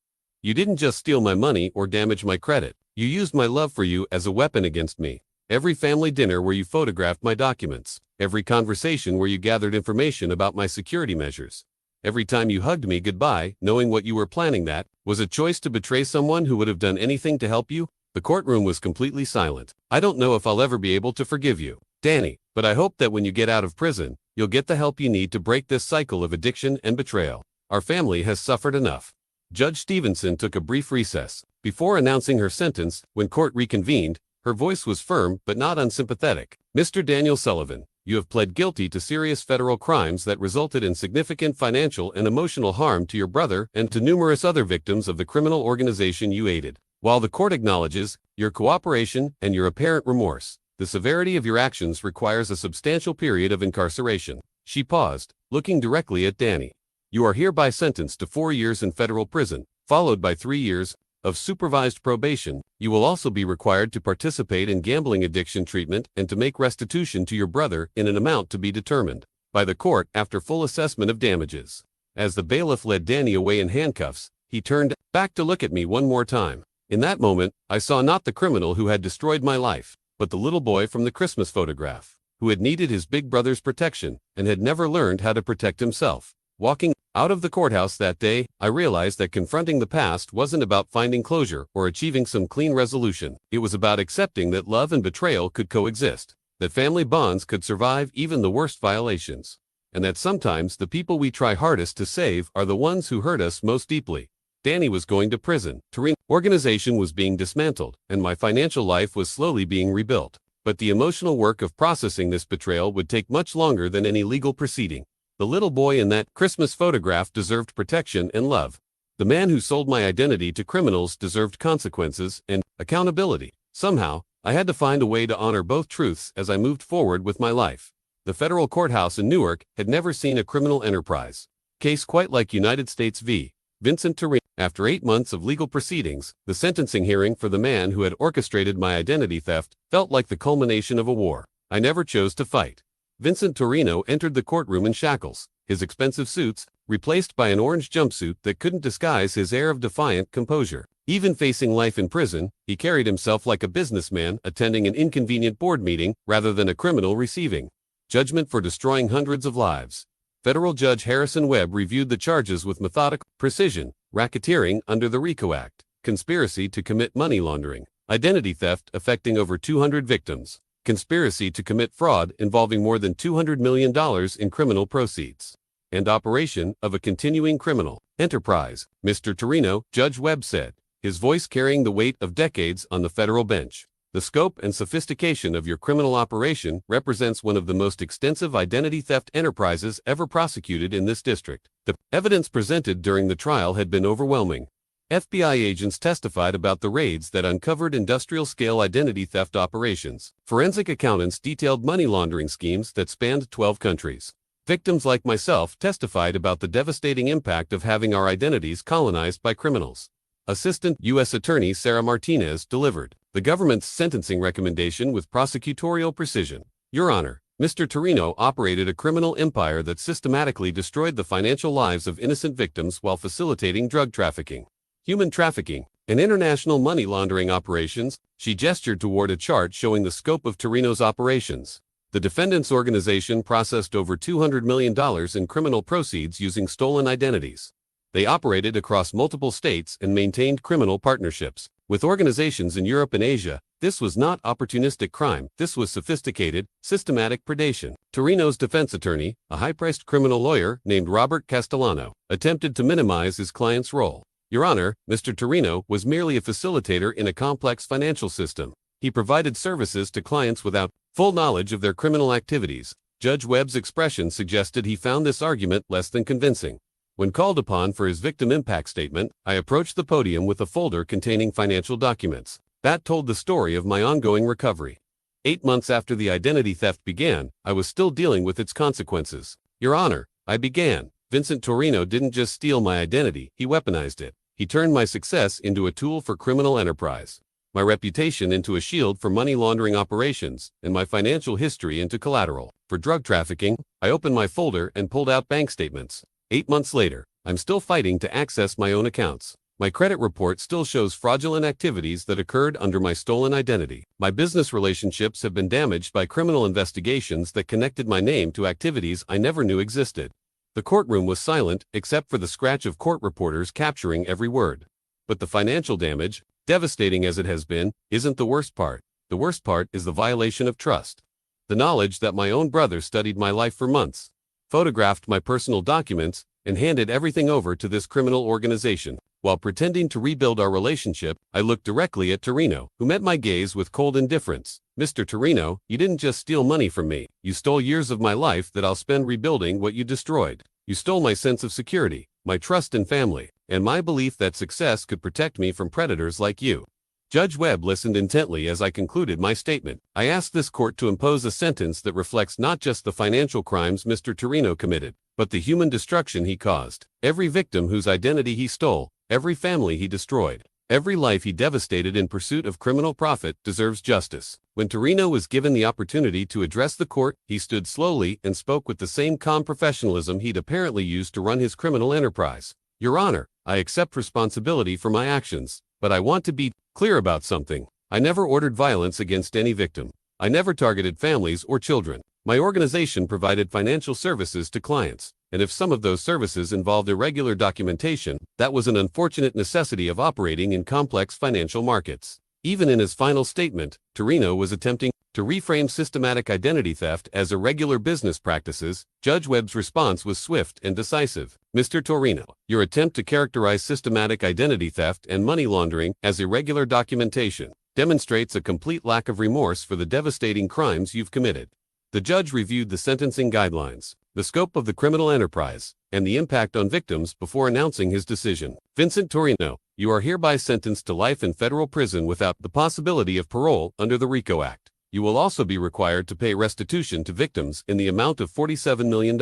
[SPEAKER 1] You didn't just steal my money or damage my credit. You used my love for you as a weapon against me. Every family dinner where you photographed my documents. Every conversation where you gathered information about my security measures. Every time you hugged me goodbye, knowing what you were planning, that was a choice to betray someone who would have done anything to help you. The courtroom was completely silent. I don't know if I'll ever be able to forgive you, Danny, but I hope that when you get out of prison, you'll get the help you need to break this cycle of addiction and betrayal. Our family has suffered enough. Judge Stevenson took a brief recess. Before announcing her sentence, when court reconvened, her voice was firm but not unsympathetic. Mr. Daniel Sullivan, you have pled guilty to serious federal crimes that resulted in significant financial and emotional harm to your brother and to numerous other victims of the criminal organization you aided. While the court acknowledges your cooperation and your apparent remorse, the severity of your actions requires a substantial period of incarceration. She paused, looking directly at Danny. You are hereby sentenced to 4 years in federal prison, followed by 3 years of supervised probation. You will also be required to participate in gambling addiction treatment and to make restitution to your brother in an amount to be determined by the court after full assessment of damages. As the bailiff led Danny away in handcuffs, he turned back to look at me one more time. In that moment, I saw not the criminal who had destroyed my life, but the little boy from the Christmas photograph, who had needed his big brother's protection and had never learned how to protect himself. Walking out of the courthouse that day, I realized that confronting the past wasn't about finding closure or achieving some clean resolution. It was about accepting that love and betrayal could coexist, that family bonds could survive even the worst violations, and that sometimes the people we try hardest to save are the ones who hurt us most deeply. Danny was going to prison. Torrino organization was being dismantled, and my financial life was slowly being rebuilt. But the emotional work of processing this betrayal would take much longer than any legal proceeding. The little boy in that Christmas photograph deserved protection and love. The man who sold my identity to criminals deserved consequences and accountability. Somehow, I had to find a way to honor both truths as I moved forward with my life. The federal courthouse in Newark had never seen a criminal enterprise case quite like United States v. Vincent. Torrino. After 8 months of legal proceedings, the sentencing hearing for the man who had orchestrated my identity theft felt like the culmination of a war I never chose to fight. Vincent Torrino entered the courtroom in shackles, his expensive suits replaced by an orange jumpsuit that couldn't disguise his air of defiant composure. Even facing life in prison, he carried himself like a businessman attending an inconvenient board meeting rather than a criminal receiving judgment for destroying hundreds of lives. Federal Judge Harrison Webb reviewed the charges with methodical precision: racketeering under the RICO Act, conspiracy to commit money laundering, identity theft affecting over 200 victims, conspiracy to commit fraud involving more than $200 million in criminal proceeds, and operation of a continuing criminal enterprise, Mr. Torrino, Judge Webb said, his voice carrying the weight of decades on the federal bench. The scope and sophistication of your criminal operation represents one of the most extensive identity theft enterprises ever prosecuted in this district. The evidence presented during the trial had been overwhelming. FBI agents testified about the raids that uncovered industrial-scale identity theft operations. Forensic accountants detailed money laundering schemes that spanned 12 countries. Victims like myself testified about the devastating impact of having our identities colonized by criminals. Assistant U.S. Attorney Sarah Martinez delivered the government's sentencing recommendation with prosecutorial precision. Your Honor, Mr. Torrino operated a criminal empire that systematically destroyed the financial lives of innocent victims while facilitating drug trafficking, human trafficking, and international money laundering operations. She gestured toward a chart showing the scope of Torrino's operations. The defendant's organization processed over $200 million in criminal proceeds using stolen identities. They operated across multiple states and maintained criminal partnerships with organizations in Europe and Asia. This was not opportunistic crime. This was sophisticated, systematic predation. Torrino's defense attorney, a high-priced criminal lawyer named Robert Castellano, attempted to minimize his client's role. Your Honor, Mr. Torrino was merely a facilitator in a complex financial system. He provided services to clients without full knowledge of their criminal activities. Judge Webb's expression suggested he found this argument less than convincing. When called upon for his victim impact statement, I approached the podium with a folder containing financial documents. That told the story of my ongoing recovery. 8 months after the identity theft began, I was still dealing with its consequences. Your Honor, I began. Vincent Torrino didn't just steal my identity, he weaponized it. He turned my success into a tool for criminal enterprise, my reputation into a shield for money laundering operations, and my financial history into collateral for drug trafficking. I opened my folder and pulled out bank statements. 8 months later, I'm still fighting to access my own accounts. My credit report still shows fraudulent activities that occurred under my stolen identity. My business relationships have been damaged by criminal investigations that connected my name to activities I never knew existed. The courtroom was silent, except for the scratch of court reporters capturing every word. But the financial damage, devastating as it has been, isn't the worst part. The worst part is the violation of trust. The knowledge that my own brother studied my life for months, photographed my personal documents, and handed everything over to this criminal organization. While pretending to rebuild our relationship, I looked directly at Torrino, who met my gaze with cold indifference. Mr. Torrino, you didn't just steal money from me. You stole years of my life that I'll spend rebuilding what you destroyed. You stole my sense of security, my trust in family, and my belief that success could protect me from predators like you. Judge Webb listened intently as I concluded my statement. I asked this court to impose a sentence that reflects not just the financial crimes Mr. Torrino committed, but the human destruction he caused. Every victim whose identity he stole, every family he destroyed, every life he devastated in pursuit of criminal profit deserves justice. When Torrino was given the opportunity to address the court, he stood slowly and spoke with the same calm professionalism he'd apparently used to run his criminal enterprise. Your Honor, I accept responsibility for my actions, but I want to be clear about something. I never ordered violence against any victim. I never targeted families or children. My organization provided financial services to clients, and if some of those services involved irregular documentation, that was an unfortunate necessity of operating in complex financial markets. Even in his final statement, Torrino was attempting to reframe systematic identity theft as irregular business practices. Judge Webb's response was swift and decisive. Mr. Torrino, your attempt to characterize systematic identity theft and money laundering as irregular documentation demonstrates a complete lack of remorse for the devastating crimes you've committed. The judge reviewed the sentencing guidelines, the scope of the criminal enterprise, and the impact on victims before announcing his decision. Vincent Torrino, you are hereby sentenced to life in federal prison without the possibility of parole under the RICO Act. You will also be required to pay restitution to victims in the amount of $47 million,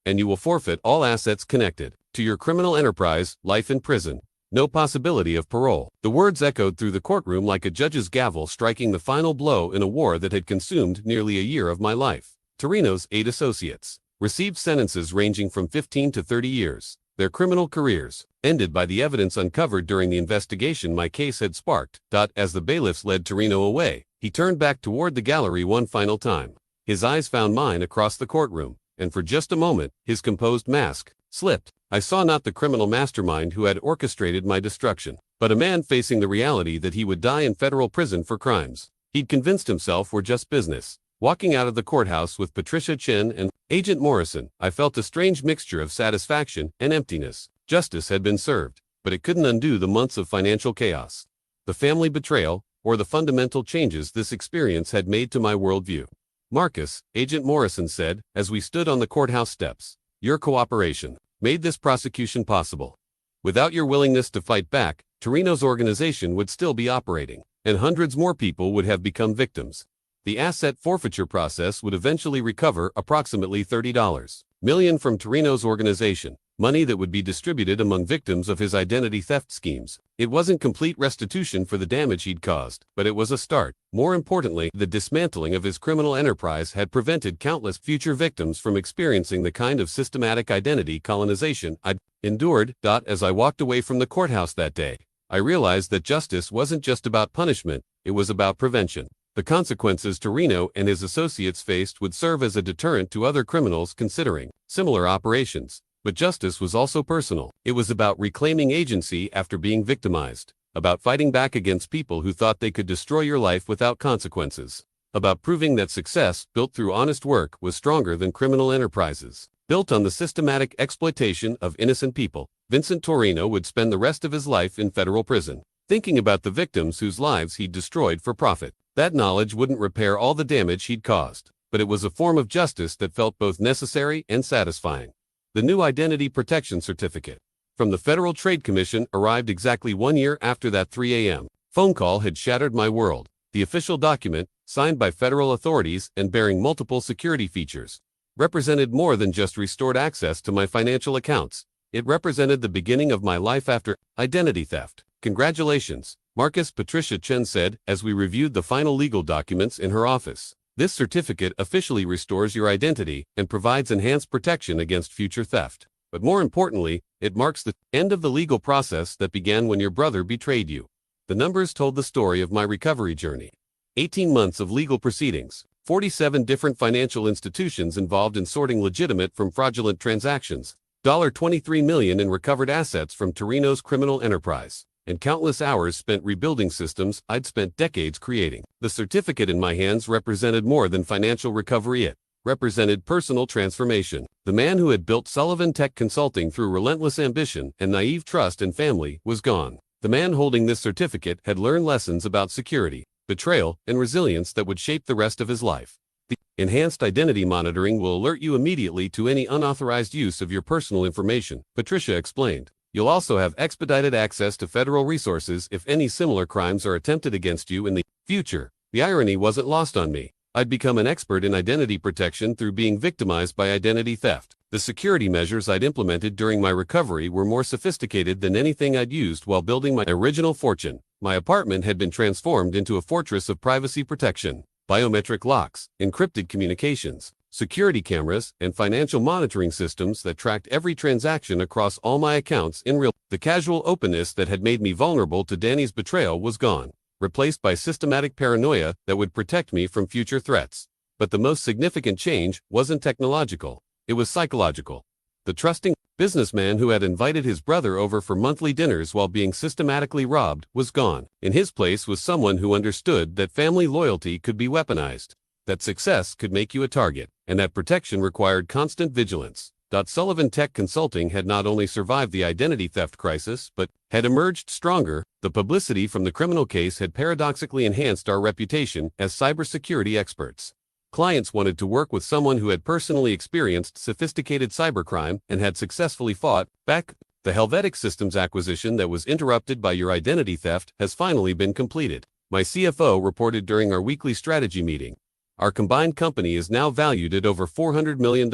[SPEAKER 1] and you will forfeit all assets connected to your criminal enterprise. Life in prison. No possibility of parole. The words echoed through the courtroom like a judge's gavel striking the final blow in a war that had consumed nearly a year of my life. Torrino's 8 associates received sentences ranging from 15 to 30 years. Their criminal careers ended by the evidence uncovered during the investigation my case had sparked. As the bailiffs led Torrino away, he turned back toward the gallery one final time. His eyes found mine across the courtroom, and for just a moment, his composed mask slipped. I saw not the criminal mastermind who had orchestrated my destruction, but a man facing the reality that he would die in federal prison for crimes he'd convinced himself were just business. Walking out of the courthouse with Patricia Chen and Agent Morrison, I felt a strange mixture of satisfaction and emptiness. Justice had been served, but it couldn't undo the months of financial chaos, the family betrayal, or the fundamental changes this experience had made to my worldview. Marcus, Agent Morrison said, as we stood on the courthouse steps, your cooperation made this prosecution possible. Without your willingness to fight back, Torrino's organization would still be operating, and hundreds more people would have become victims. The asset forfeiture process would eventually recover approximately $30 million from Torrino's organization, money that would be distributed among victims of his identity theft schemes. It wasn't complete restitution for the damage he'd caused, but it was a start. More importantly, the dismantling of his criminal enterprise had prevented countless future victims from experiencing the kind of systematic identity colonization I'd endured. As I walked away from the courthouse that day, I realized that justice wasn't just about punishment, it was about prevention. The consequences Torrino and his associates faced would serve as a deterrent to other criminals considering similar operations. But justice was also personal. It was about reclaiming agency after being victimized, about fighting back against people who thought they could destroy your life without consequences, about proving that success built through honest work was stronger than criminal enterprises built on the systematic exploitation of innocent people. Vincent Torrino would spend the rest of his life in federal prison, thinking about the victims whose lives he'd destroyed for profit. That knowledge wouldn't repair all the damage he'd caused, but it was a form of justice that felt both necessary and satisfying. The new Identity Protection Certificate from the Federal Trade Commission arrived exactly 1 year after that 3 a.m. phone call had shattered my world. The official document, signed by federal authorities and bearing multiple security features, represented more than just restored access to my financial accounts. It represented the beginning of my life after identity theft. Congratulations, Marcus, Patricia Chen said as we reviewed the final legal documents in her office. This certificate officially restores your identity and provides enhanced protection against future theft. But more importantly, it marks the end of the legal process that began when your brother betrayed you. The numbers told the story of my recovery journey. 18 months of legal proceedings, 47 different financial institutions involved in sorting legitimate from fraudulent transactions, $23 million in recovered assets from Torrino's criminal enterprise, and countless hours spent rebuilding systems I'd spent decades creating. The certificate in my hands represented more than financial recovery. It represented personal transformation. The man who had built Sullivan Tech Consulting through relentless ambition and naive trust in family was gone. The man holding this certificate had learned lessons about security, betrayal, and resilience that would shape the rest of his life. The enhanced identity monitoring will alert you immediately to any unauthorized use of your personal information, Patricia explained. You'll also have expedited access to federal resources if any similar crimes are attempted against you in the future. The irony wasn't lost on me. I'd become an expert in identity protection through being victimized by identity theft. The security measures I'd implemented during my recovery were more sophisticated than anything I'd used while building my original fortune. My apartment had been transformed into a fortress of privacy protection. Biometric locks, encrypted communications, security cameras, and financial monitoring systems that tracked every transaction across all my accounts in real. The casual openness that had made me vulnerable to Danny's betrayal was gone, replaced by systematic paranoia that would protect me from future threats. But the most significant change wasn't technological, it was psychological. The trusting businessman who had invited his brother over for monthly dinners while being systematically robbed was gone. In his place was someone who understood that family loyalty could be weaponized, that success could make you a target, and that protection required constant vigilance. Sullivan Tech Consulting had not only survived the identity theft crisis, but had emerged stronger. The publicity from the criminal case had paradoxically enhanced our reputation as cybersecurity experts. Clients wanted to work with someone who had personally experienced sophisticated cybercrime and had successfully fought back. The Helvetic Systems acquisition that was interrupted by your identity theft has finally been completed, my CFO reported during our weekly strategy meeting. Our combined company is now valued at over $400 million,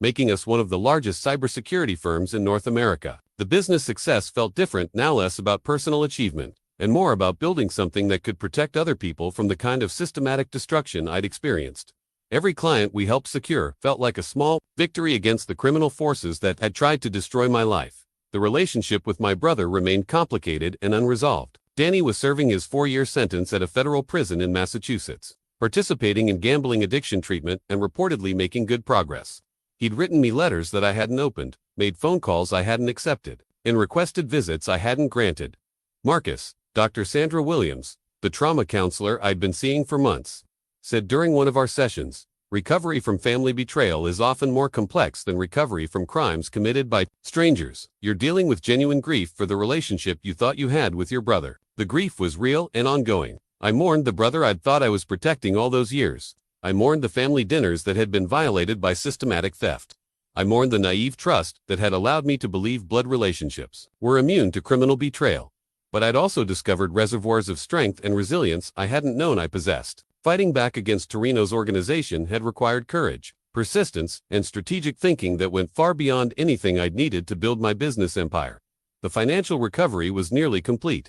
[SPEAKER 1] making us one of the largest cybersecurity firms in North America. The business success felt different, now less about personal achievement, and more about building something that could protect other people from the kind of systematic destruction I'd experienced. Every client we helped secure felt like a small victory against the criminal forces that had tried to destroy my life. The relationship with my brother remained complicated and unresolved. Danny was serving his 4-year sentence at a federal prison in Massachusetts, participating in gambling addiction treatment and reportedly making good progress. He'd written me letters that I hadn't opened, made phone calls I hadn't accepted, and requested visits I hadn't granted. Marcus, Dr. Sandra Williams, The trauma counselor I'd been seeing for months said during one of our sessions, recovery from family betrayal is often more complex than recovery from crimes committed by strangers. You're dealing with genuine grief for the relationship you thought you had with your brother. The grief was real and ongoing. I mourned the brother I'd thought I was protecting all those years. I mourned the family dinners that had been violated by systematic theft. I mourned the naive trust that had allowed me to believe blood relationships were immune to criminal betrayal. But I'd also discovered reservoirs of strength and resilience I hadn't known I possessed. Fighting back against Torrino's organization had required courage, persistence, and strategic thinking that went far beyond anything I'd needed to build my business empire. The financial recovery was nearly complete.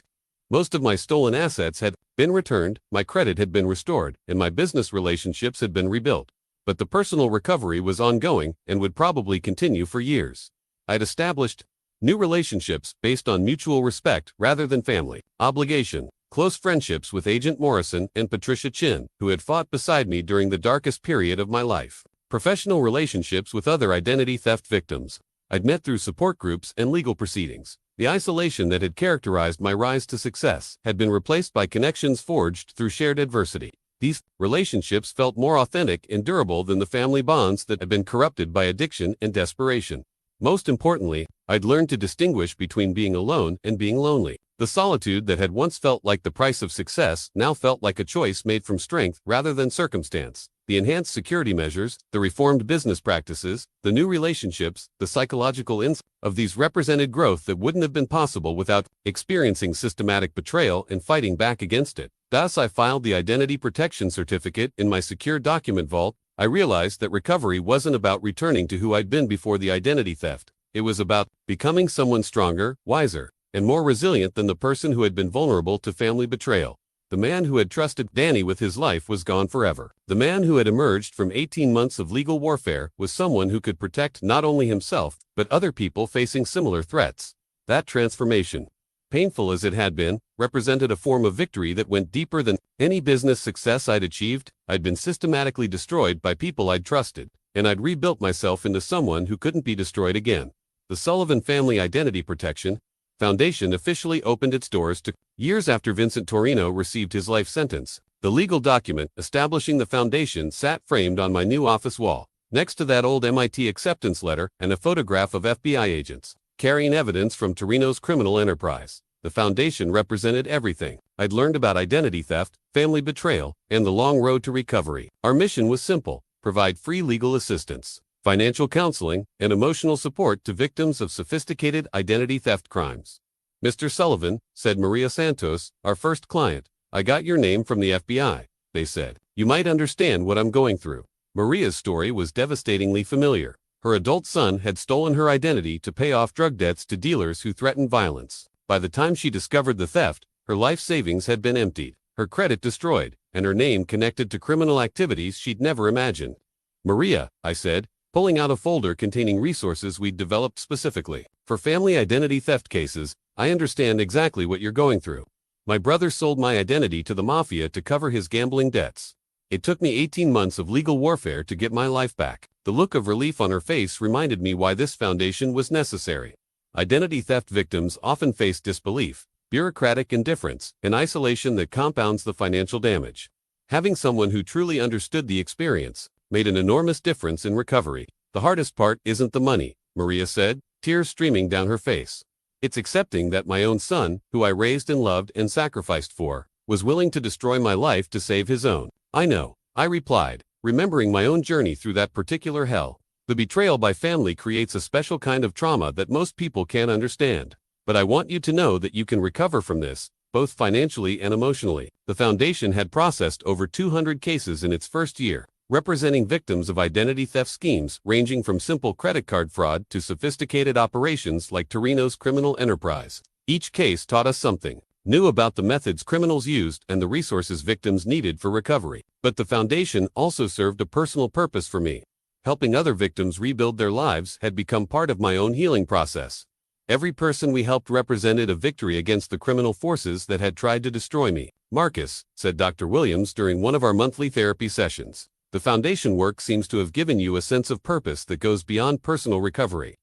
[SPEAKER 1] Most of my stolen assets had been returned, my credit had been restored, and my business relationships had been rebuilt. But the personal recovery was ongoing and would probably continue for years. I'd established new relationships based on mutual respect rather than family obligation. Close friendships with Agent Morrison and Patricia Chin, who had fought beside me during the darkest period of my life. Professional relationships with other identity theft victims I'd met through support groups and legal proceedings. The isolation that had characterized my rise to success had been replaced by connections forged through shared adversity. These relationships felt more authentic and durable than the family bonds that had been corrupted by addiction and desperation. Most importantly, I'd learned to distinguish between being alone and being lonely. The solitude that had once felt like the price of success now felt like a choice made from strength rather than circumstance. The enhanced security measures, the reformed business practices, the new relationships, the psychological insight of these represented growth that wouldn't have been possible without experiencing systematic betrayal and fighting back against it. Thus, I filed the identity protection certificate in my secure document vault. I realized that recovery wasn't about returning to who I'd been before the identity theft. It was about becoming someone stronger, wiser, and more resilient than the person who had been vulnerable to family betrayal. The man who had trusted Danny with his life was gone forever. The man who had emerged from 18 months of legal warfare was someone who could protect not only himself, but other people facing similar threats. That transformation, painful as it had been, represented a form of victory that went deeper than any business success I'd achieved. I'd been systematically destroyed by people I'd trusted, and I'd rebuilt myself into someone who couldn't be destroyed again. The Sullivan Family Identity Protection Foundation officially opened its doors to years after Vincent Torrino received his life sentence. The legal document establishing the foundation sat framed on my new office wall, next to that old MIT acceptance letter and a photograph of FBI agents carrying evidence from Torrino's criminal enterprise. The foundation represented everything I'd learned about identity theft, family betrayal, and the long road to recovery. Our mission was simple: provide free legal assistance, financial counseling, and emotional support to victims of sophisticated identity theft crimes. Mr. Sullivan, said Maria Santos, our first client, I got your name from the FBI, they said. You might understand what I'm going through. Maria's story was devastatingly familiar. Her adult son had stolen her identity to pay off drug debts to dealers who threatened violence. By the time she discovered the theft, her life savings had been emptied, her credit destroyed, and her name connected to criminal activities she'd never imagined. Maria, I said, pulling out a folder containing resources we'd developed specifically for family identity theft cases, I understand exactly what you're going through. My brother sold my identity to the Mafia to cover his gambling debts. It took me 18 months of legal warfare to get my life back. The look of relief on her face reminded me why this foundation was necessary. Identity theft victims often face disbelief, bureaucratic indifference, and isolation that compounds the financial damage. Having someone who truly understood the experience made an enormous difference in recovery. The hardest part isn't the money, Maria said, tears streaming down her face. It's accepting that my own son, who I raised and loved and sacrificed for, was willing to destroy my life to save his own. I know, I replied, remembering my own journey through that particular hell. The betrayal by family creates a special kind of trauma that most people can't understand. But I want you to know that you can recover from this, both financially and emotionally. The foundation had processed over 200 cases in its first year, representing victims of identity theft schemes ranging from simple credit card fraud to sophisticated operations like Torrino's criminal enterprise. Each case taught us something new about the methods criminals used and the resources victims needed for recovery. But the foundation also served a personal purpose for me. Helping other victims rebuild their lives had become part of my own healing process. Every person we helped represented a victory against the criminal forces that had tried to destroy me. Marcus, said Dr. Williams during one of our monthly therapy sessions, the foundation work seems to have given you a sense of purpose that goes beyond personal recovery.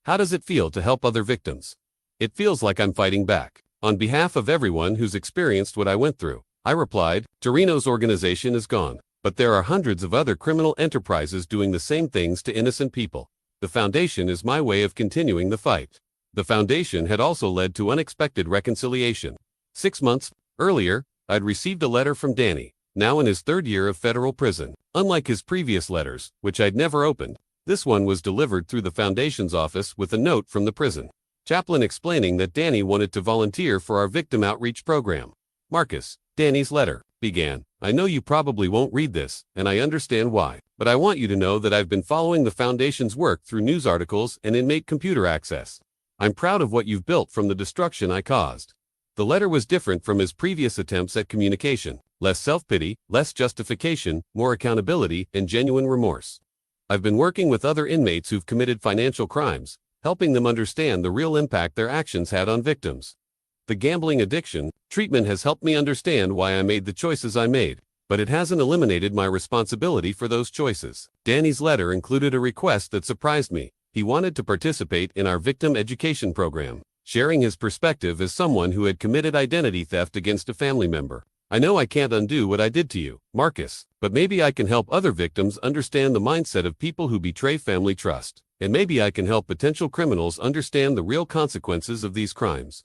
[SPEAKER 1] How does it feel to help other victims? It feels like I'm fighting back. On behalf of everyone who's experienced what I went through, I replied, Torrino's organization is gone, but there are hundreds of other criminal enterprises doing the same things to innocent people. The foundation is my way of continuing the fight. The foundation had also led to unexpected reconciliation. 6 months earlier, I'd received a letter from Danny, now in his 3rd year of federal prison. Unlike his previous letters, which I'd never opened, this one was delivered through the foundation's office with a note from the prison chaplain explaining that Danny wanted to volunteer for our victim outreach program. Marcus, Danny's letter began. I know you probably won't read this, and I understand why, but I want you to know that I've been following the foundation's work through news articles and inmate computer access. I'm proud of what you've built from the destruction I caused. The letter was different from his previous attempts at communication. Less self-pity, less justification, more accountability, and genuine remorse. I've been working with other inmates who've committed financial crimes, helping them understand the real impact their actions had on victims. The gambling addiction treatment has helped me understand why I made the choices I made, but it hasn't eliminated my responsibility for those choices. Danny's letter included a request that surprised me. He wanted to participate in our victim education program, sharing his perspective as someone who had committed identity theft against a family member. I know I can't undo what I did to you, Marcus, but maybe I can help other victims understand the mindset of people who betray family trust. And maybe I can help potential criminals understand the real consequences of these crimes.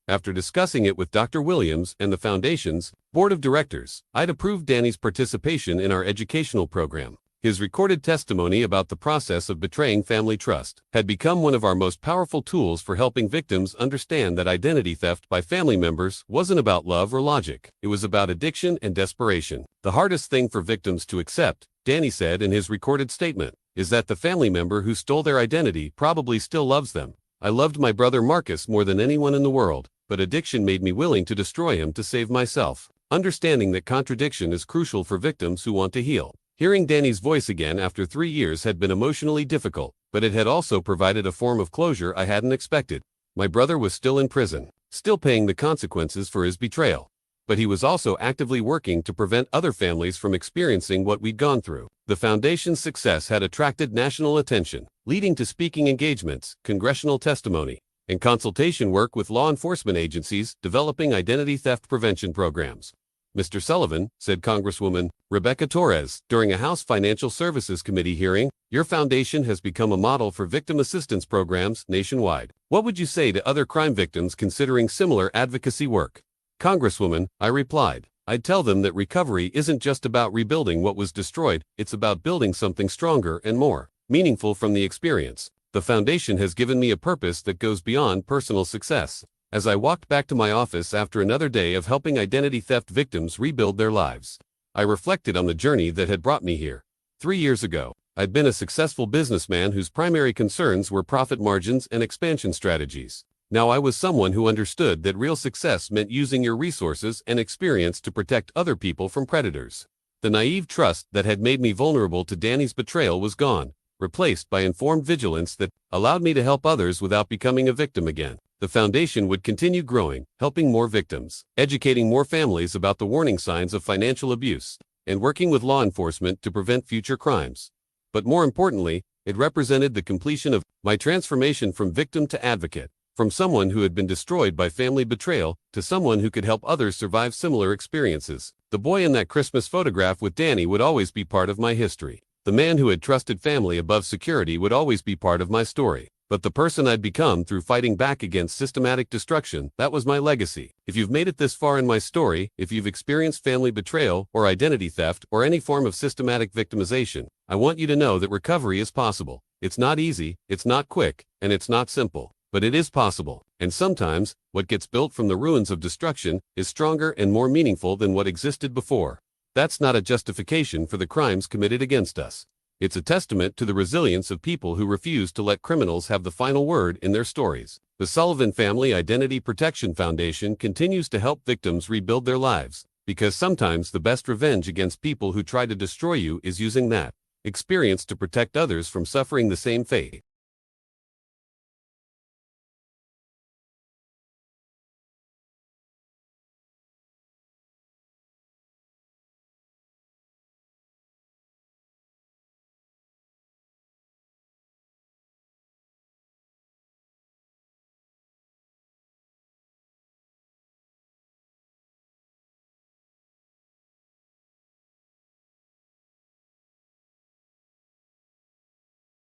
[SPEAKER 1] After discussing it with Dr. Williams and the Foundation's board of directors, I'd approved Danny's participation in our educational program. His recorded testimony about the process of betraying family trust had become one of our most powerful tools for helping victims understand that identity theft by family members wasn't about love or logic. It was about addiction and desperation. The hardest thing for victims to accept, Danny said in his recorded statement, is that the family member who stole their identity probably still loves them. I loved my brother Marcus more than anyone in the world, but addiction made me willing to destroy him to save myself. Understanding that contradiction is crucial for victims who want to heal. Hearing Danny's voice again after 3 years had been emotionally difficult, but it had also provided a form of closure I hadn't expected. My brother was still in prison, still paying the consequences for his betrayal. But he was also actively working to prevent other families from experiencing what we'd gone through. The foundation's success had attracted national attention, leading to speaking engagements, congressional testimony, and consultation work with law enforcement agencies developing identity theft prevention programs. Mr. Sullivan, said Congresswoman Rebecca Torres during a House Financial Services Committee hearing, your foundation has become a model for victim assistance programs nationwide. What would you say to other crime victims considering similar advocacy work? Congresswoman, I replied, I'd tell them that recovery isn't just about rebuilding what was destroyed, it's about building something stronger and more meaningful from the experience. The foundation has given me a purpose that goes beyond personal success. As I walked back to my office after another day of helping identity theft victims rebuild their lives, I reflected on the journey that had brought me here. 3 years ago, I'd been a successful businessman whose primary concerns were profit margins and expansion strategies. Now I was someone who understood that real success meant using your resources and experience to protect other people from predators. The naive trust that had made me vulnerable to Danny's betrayal was gone, replaced by informed vigilance that allowed me to help others without becoming a victim again. The foundation would continue growing, helping more victims, educating more families about the warning signs of financial abuse, and working with law enforcement to prevent future crimes. But more importantly, it represented the completion of my transformation from victim to advocate. From someone who had been destroyed by family betrayal to someone who could help others survive similar experiences. The boy in that Christmas photograph with Danny would always be part of my history. The man who had trusted family above security would always be part of my story. But the person I'd become through fighting back against systematic destruction, that was my legacy. If you've made it this far in my story, if you've experienced family betrayal or identity theft or any form of systematic victimization, I want you to know that recovery is possible. It's not easy, it's not quick, and it's not simple. But it is possible, and sometimes, what gets built from the ruins of destruction is stronger and more meaningful than what existed before. That's not a justification for the crimes committed against us. It's a testament to the resilience of people who refuse to let criminals have the final word in their stories. The Sullivan Family Identity Protection Foundation continues to help victims rebuild their lives, because sometimes the best revenge against people who try to destroy you is using that experience to protect others from suffering the same fate.